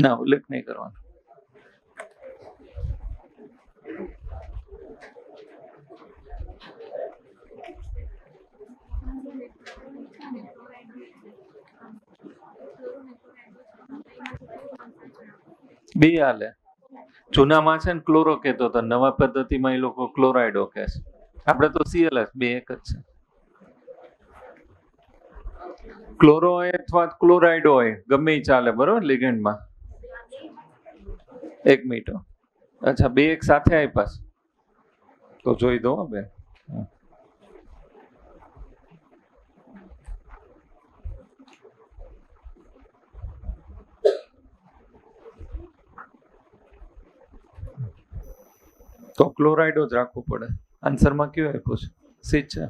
ના, ઉલ્લેખ નહીં કરવાનો. બે હાલે. જૂનામાં છે ને ક્લોરો કહેતો હતો, નવા પદ્ધતિમાં એ લોકો ક્લોરાઇડો કહે છે. આપણે તો CLS, બે એક જ છે. ક્લોરો હોય અથવા ક્લોરાઇડ હોય, ગમે એ ચાલે. બરોબર, લિગેન્ડમાં. એક મિનિટ. અચ્છા, બે એક સાથે આપ્યા તો જોઈ દો બે. તો ક્લોરાઇડો જ રાખવું પડે. આન્સરમાં કયું આપ્યું છે? સી છે,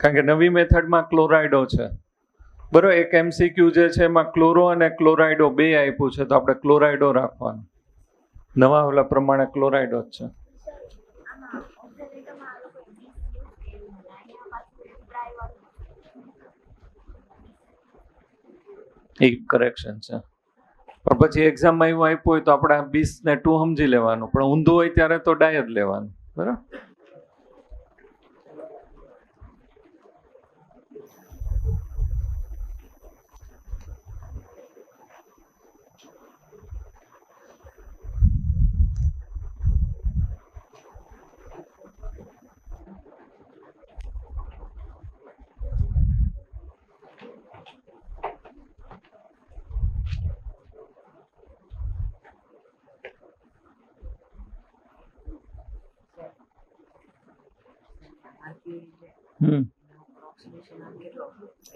કારણ કે નવી મેથડમાં ક્લોરાઇડો છે. બરોબર, એક MCQ જે છે એમાં ક્લોરો અને ક્લોરાઇડો બે આપ્યું છે, તો આપણે ક્લોરાઇડો રાખવાનું. નવા ઓલા પ્રમાણે ક્લોરાઇડો જ છે. એ કરેક્શન છે. પણ પછી એક્ઝામમાં એવું આપ્યું હોય તો આપણે 20 ને 2 સમજી લેવાનું, પણ ઊંધું હોય ત્યારે તો ડાય જ લેવાનું. બરાબર.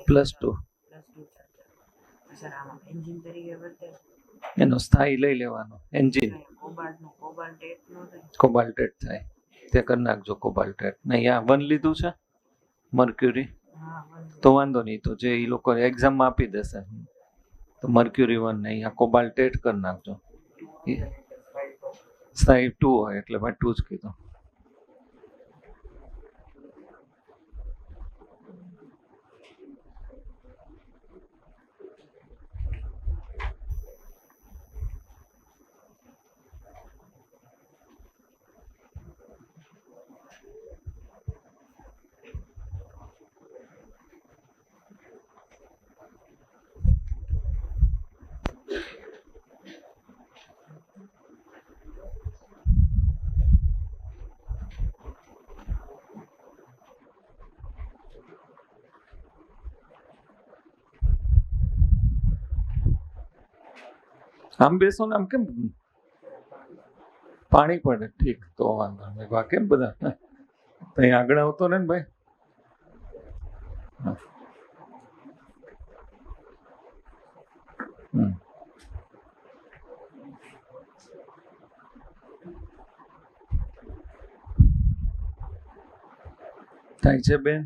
+2 એનો સ્થાયી લઈ લેવાનો. એન્જિન કોબાલ્ટેટ થાય તે કરી નાખજો. કોબાલ્ટેટ ને અહીંયા 1 લીધું છે, મર્ક્યુરી. તો વાંધો નહીં, તો જે એ લોકો એક્ઝામમાં આપી દેશે તો મર્ક્યુરી 1 ને અહીંયા કોબાલ્ટેટ કરી નાખજો. સ્થાયી 2 હોય એટલે મેં 2 જ કીધું. આમ બેસો ને, આમ કેમ પાણી પડે? ઠીક, તો વાંધો નહીં. કેમ બધા ત્યાં આગળ આવતો ને ભાઈ? થાય છે બેન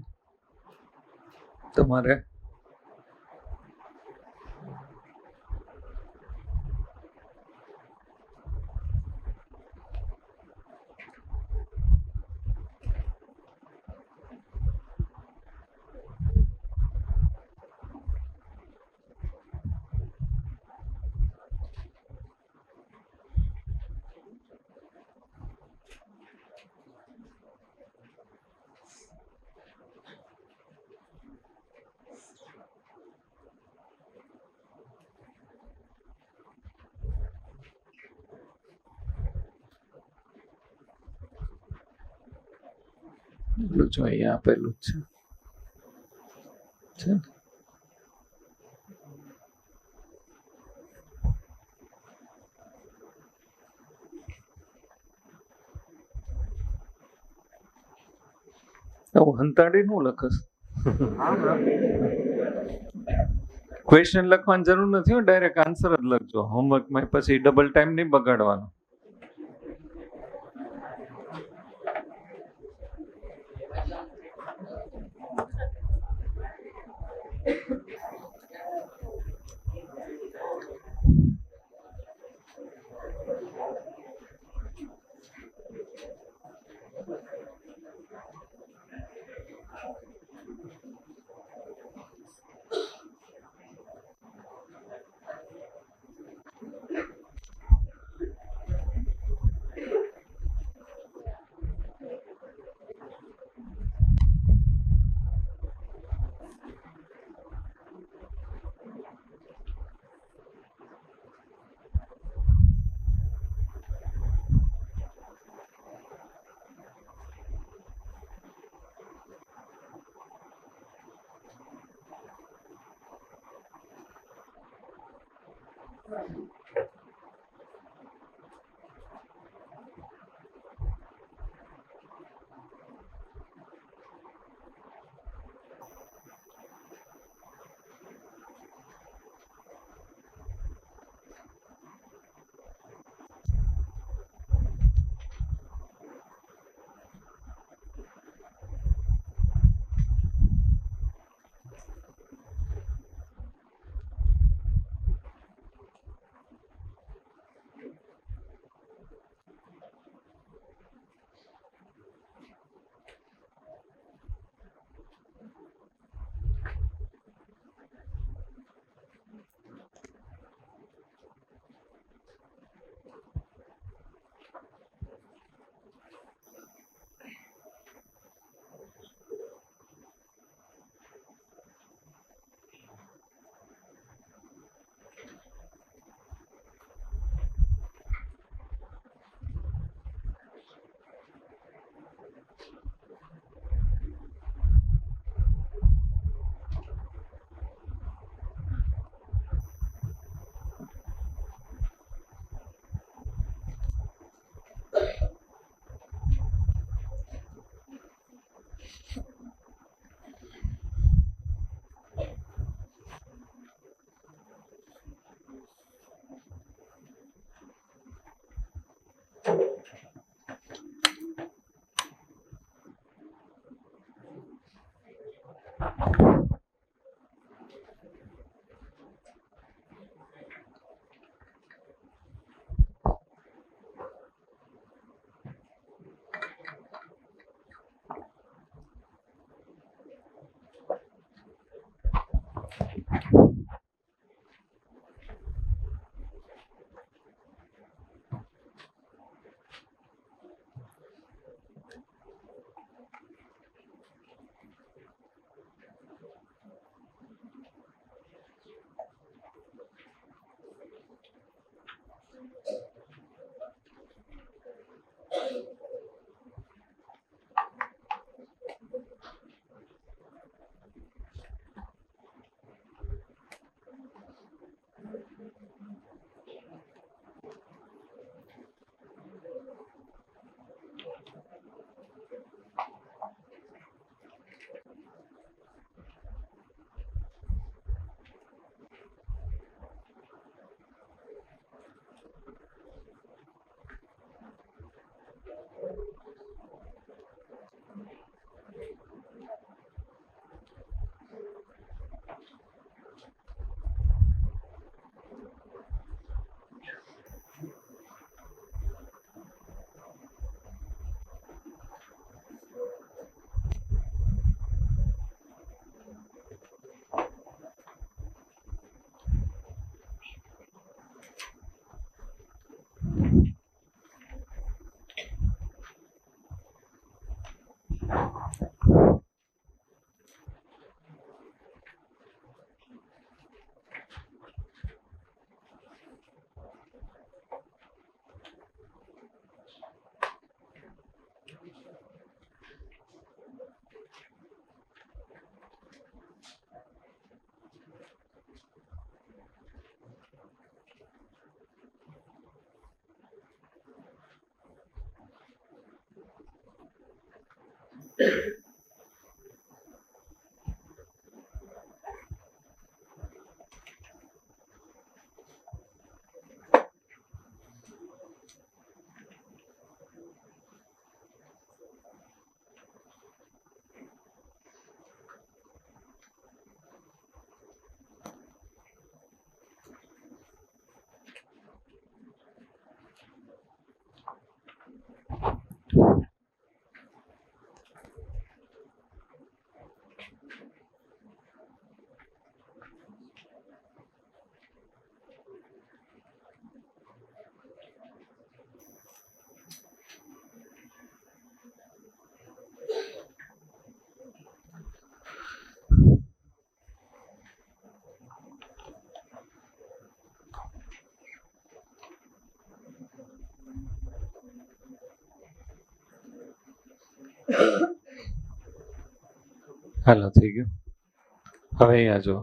તમારે? એટલું જો અહીંયા આપેલું જ છે. હું હંતાડી નું લખસ. ક્વેશ્ચન લખવાની જરૂર નથી, ડાયરેક્ટ આન્સર જ લખજો. હોમવર્કમાં પછી ડબલ ટાઈમ નહીં બગાડવાનો. હાલો થઈ ગયું. હવે અહીંયા જો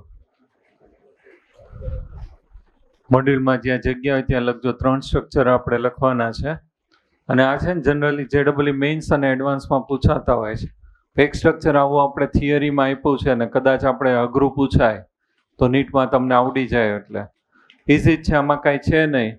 મોડ્યુલમાં જ્યાં જગ્યા હોય ત્યાં લખજો. 3 સ્ટ્રક્ચર આપણે લખવાના છે અને આ છે ને જનરલી JEE મેઇન્સ અને એડવાન્સમાં પૂછાતા હોય છે. એક સ્ટ્રક્ચર આવું આપણે થિયરીમાં આપ્યું છે અને કદાચ આપણે અઘરું પૂછાય તો નીટમાં તમને આવડી જાય એટલે ઇઝી જ છે. આમાં કાંઈ છે નહીં.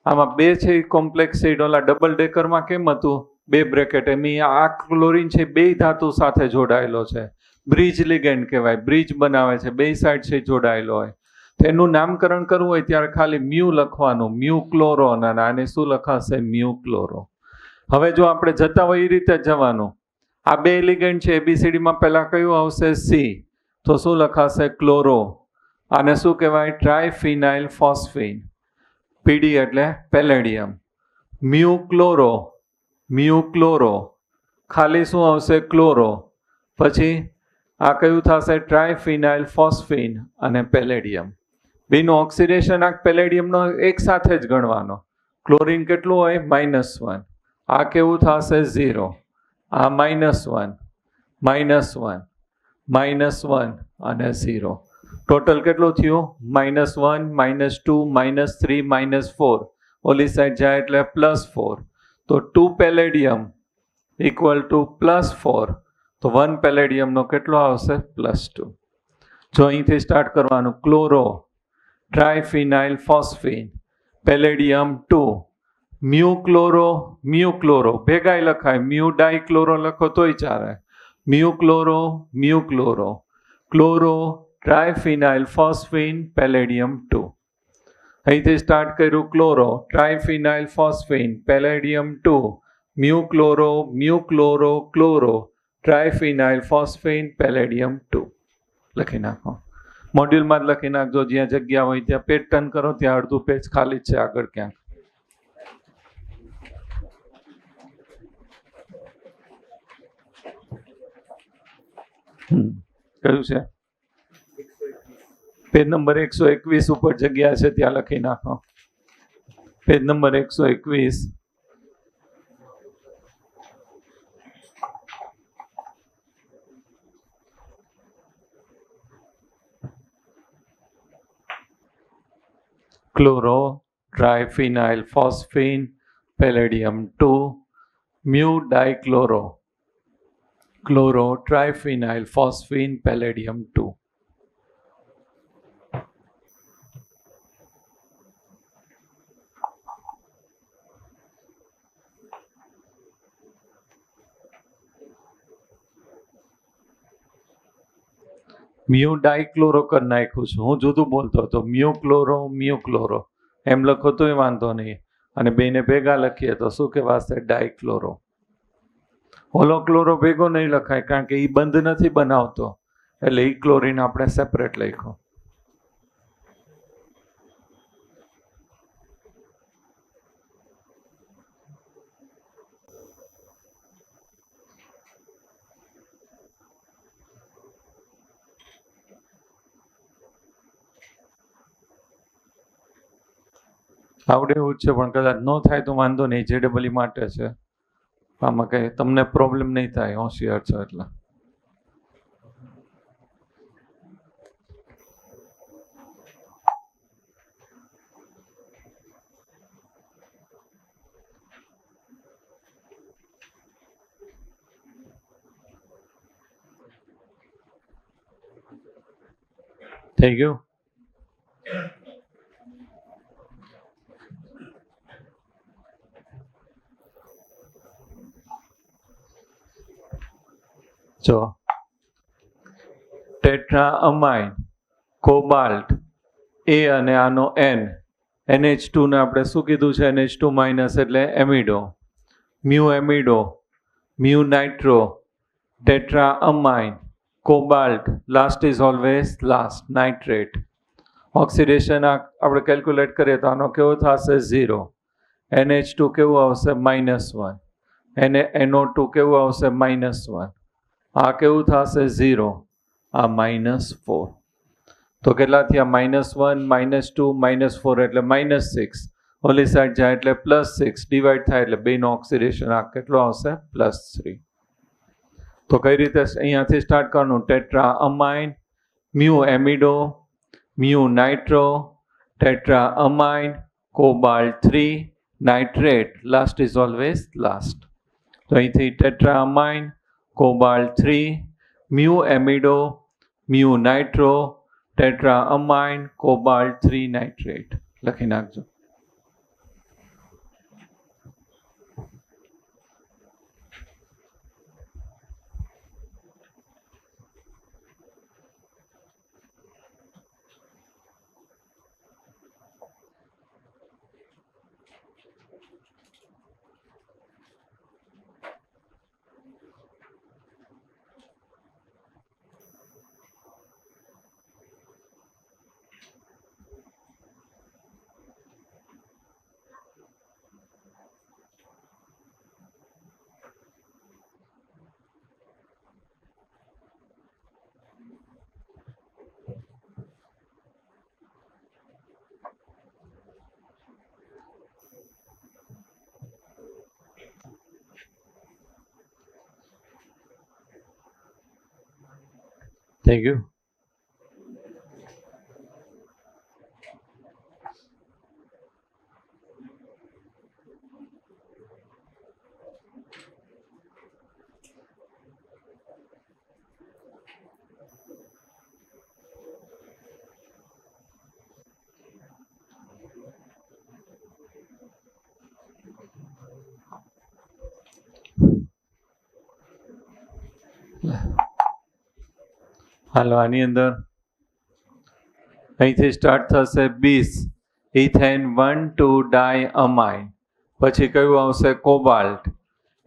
આમાં 2 છે એ કોમ્પ્લેક્સ છે. ઓલા ડબલ ડેકરમાં કેમ હતું 2 બ્રેકેટ, એમ આ ક્લોરીન છે 2 ધાતુ સાથે જોડાયેલો છે. બ્રિજ લિગેન્ડ કહેવાય. બ્રિજ બનાવે છે, 2 સાઈડ છે જોડાયેલો હોય. એનું નામકરણ કરવું હોય ત્યારે ખાલી મ્યુ લખવાનું, મ્યુ ક્લોરો, અને આને શું લખાશે મ્યુ ક્લોરો. હવે જો આપણે જતા હોય એ રીતે જવાનું. આ 2 એલિગેન્ટ છે ABCDમાં પહેલાં કયું આવશે C, તો શું લખાશે ક્લોરો. આને શું કહેવાય ટ્રાયફિનાઇલ ફોસ્ફીન. PD એટલે palladium. Mu chloro, mu chloro, ખાલી શું આવશે ક્લોરો. પછી આ કયું થશે ટ્રાયફિનાઇલ ફોસ્ફીન અને પેલેડિયમ. બેનું ઓક્સિડેશન આ પેલેડિયમનો એક સાથે જ ગણવાનો. ક્લોરીન કેટલું હોય -1. આ કેવું થશે 0. આ -1, -1, -1 અને 0. ટોટલ કેટલું થયું -1, -2, -3, -4. ઓલી સાઈડ જાય એટલે +4. તો 2 પેલેડિયમ ઇક્વલ ટુ +4. તો 1 પેલેડિયમનો કેટલો આવશે +2. જો અહીંથી સ્ટાર્ટ કરવાનું. Chloro, triphenyl phosphine, palladium 2, mu chloro, mu chloro ભેગાય લખાય, મ્યુ ડાયક્લોરો લખો તોય ચાલે. Mu chloro, mu chloro, chloro, triphenyl phosphine, palladium 2. અહીંથી સ્ટાર્ટ કર્યું chloro, triphenyl phosphine, palladium 2, mu chloro, mu chloro, chloro, triphenyl phosphine, palladium 2 લખી નાખો. મોડ્યુલમાં જ લખી નાખજો. જ્યાં જગ્યા હોય ત્યાં પેજ ટર્ન કરો, ત્યાં અડધું પેજ ખાલી જ છે આગળ ક્યાંક. કયું છે પેજ નંબર 121 ઉપર જગ્યા છે ત્યાં લખી નાખો. Page number 121. Chloro, triphenyl phosphine, palladium 2, mu dichloro, chloro, triphenyl phosphine, palladium 2. Mu dichloro કરી નાખ્યું છું. હું જુદું બોલતો હતો. મ્યુ ક્લોરો, મ્યુ ક્લોરો એમ લખો તોય વાંધો નહીં. અને બેને ભેગા લખીએ તો શું કહેવાશે ડાયક્લોરો. ઓલો ક્લોરો ભેગો નહીં લખાય કારણ કે એ બંધ નથી બનાવતો, એટલે એ ક્લોરીન આપણે સેપરેટ લખ્યો. આવડે એવું જ છે, પણ કદાચ ન થાય તો વાંધો નહીં. JEE માટે છે. આમાં કંઈ તમને પ્રોબ્લેમ નહીં થાય, હોશિયાર છો એટલે. થઈ ગયું. જો ટેટ્રા અમાઇન, કોબાલ્ટ, A અને આનો N, NH2 ને આપણે શું કીધું છે NH2 માઇનસ એટલે amido, mu amido, mu nitro, tetra amine, cobalt, last is always last, nitrate. Oxidation આપણે કેલ્ક્યુલેટ કરીએ તો આનો કેવો થશે 0. NH2 કેવું આવશે -1, NO2 કેવું આવશે -1. આ કેવું થશે 0, આ -4. તો કેટલા થયા -1, -2, -4 એટલે -6. ઓલી સાઈડ જાય એટલે +6 ડિવાઈડ થાય એટલે બેનો ઓક્સિડેશન આ કેટલો આવશે +3. તો કઈ રીતે અહીંયાથી સ્ટાર્ટ કરવાનું? Tetra amine, mu amido, mu nitro, tetra amine, cobalt 3 nitrate. Last is always last. તો અહીંથી tetra amine, cobalt 3, mu amido, mu nitro, tetra amine, cobalt 3 nitrate લખી નાખજો. Thank you. હાલો આની અંદર અહીંથી સ્ટાર્ટ થશે 20 ઇથેન 1,2 ડાયઅમાઇન. પછી કયું આવશે? કોબાલ્ટ.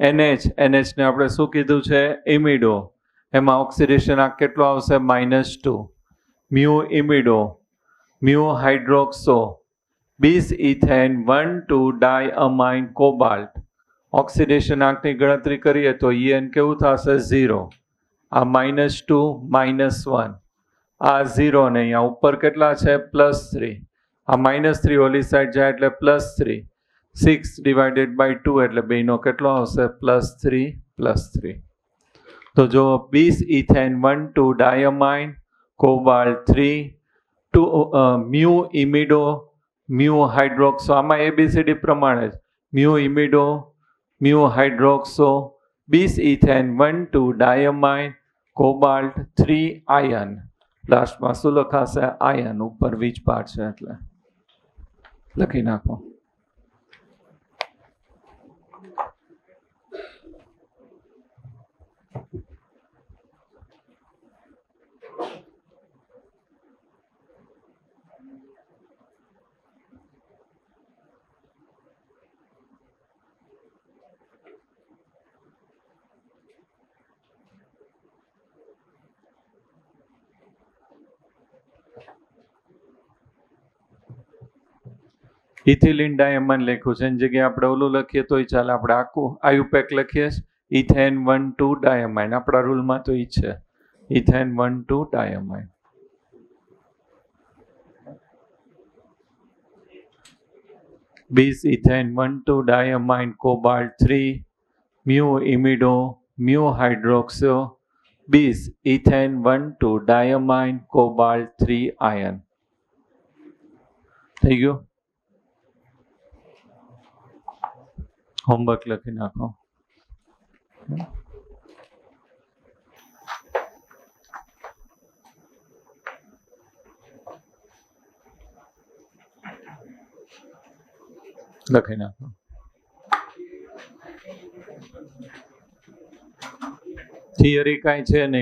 NH ને આપણે શું કીધું છે? ઇમિડો. એમાં ઓક્સિડેશન આ કેટલો આવશે? -2. Mu imido, mu hydroxo, 20 ethane 1,2 diamine cobalt. Oxidation આંકની ગણતરી કરીએ તો EN કેવું થશે? 0. આ -2 -1, આ 0 ને અહીંયા ઉપર કેટલા છે? +3. આ -3 ઓલી સાઈડ જાય એટલે +3. 6 ડિવાઇડેડ બાય 2 એટલે બેનો કેટલો આવશે? +3 +3. તો જો 20 ethane 1,2 diamine cobalt 3, mu imido, mu hydroxo. આમાં ABCD પ્રમાણે જ mu imido, mu hydroxo, 20 ethane 1,2 diamine cobalt 3 ion. લાસ્ટમાં શું લખાશે? આયન. ઉપર વીજ પાર્ટ છે એટલે લખી નાખો. ઇથિલિન ડાયમંડ લખ્યું છે એની જગ્યાએ આપણે ઓલું લખીએ તોય ચાલે. આપણે આખું આયુપેક લખીએ ઇથેન 1,2 ડાયમાઇન. આપણા રૂલમાં તો એ છે ethane 1,2 diamine. Bis ethane 1,2 diamine cobalt 3, mu imido, mu hydroxo, 20 ethane 1,2 diamine cobalt 3 ion. થઈ ગયું? હોમવર્ક લખી નાખો. લખી નાખો. થિયરી કાંઈ છે નહીં.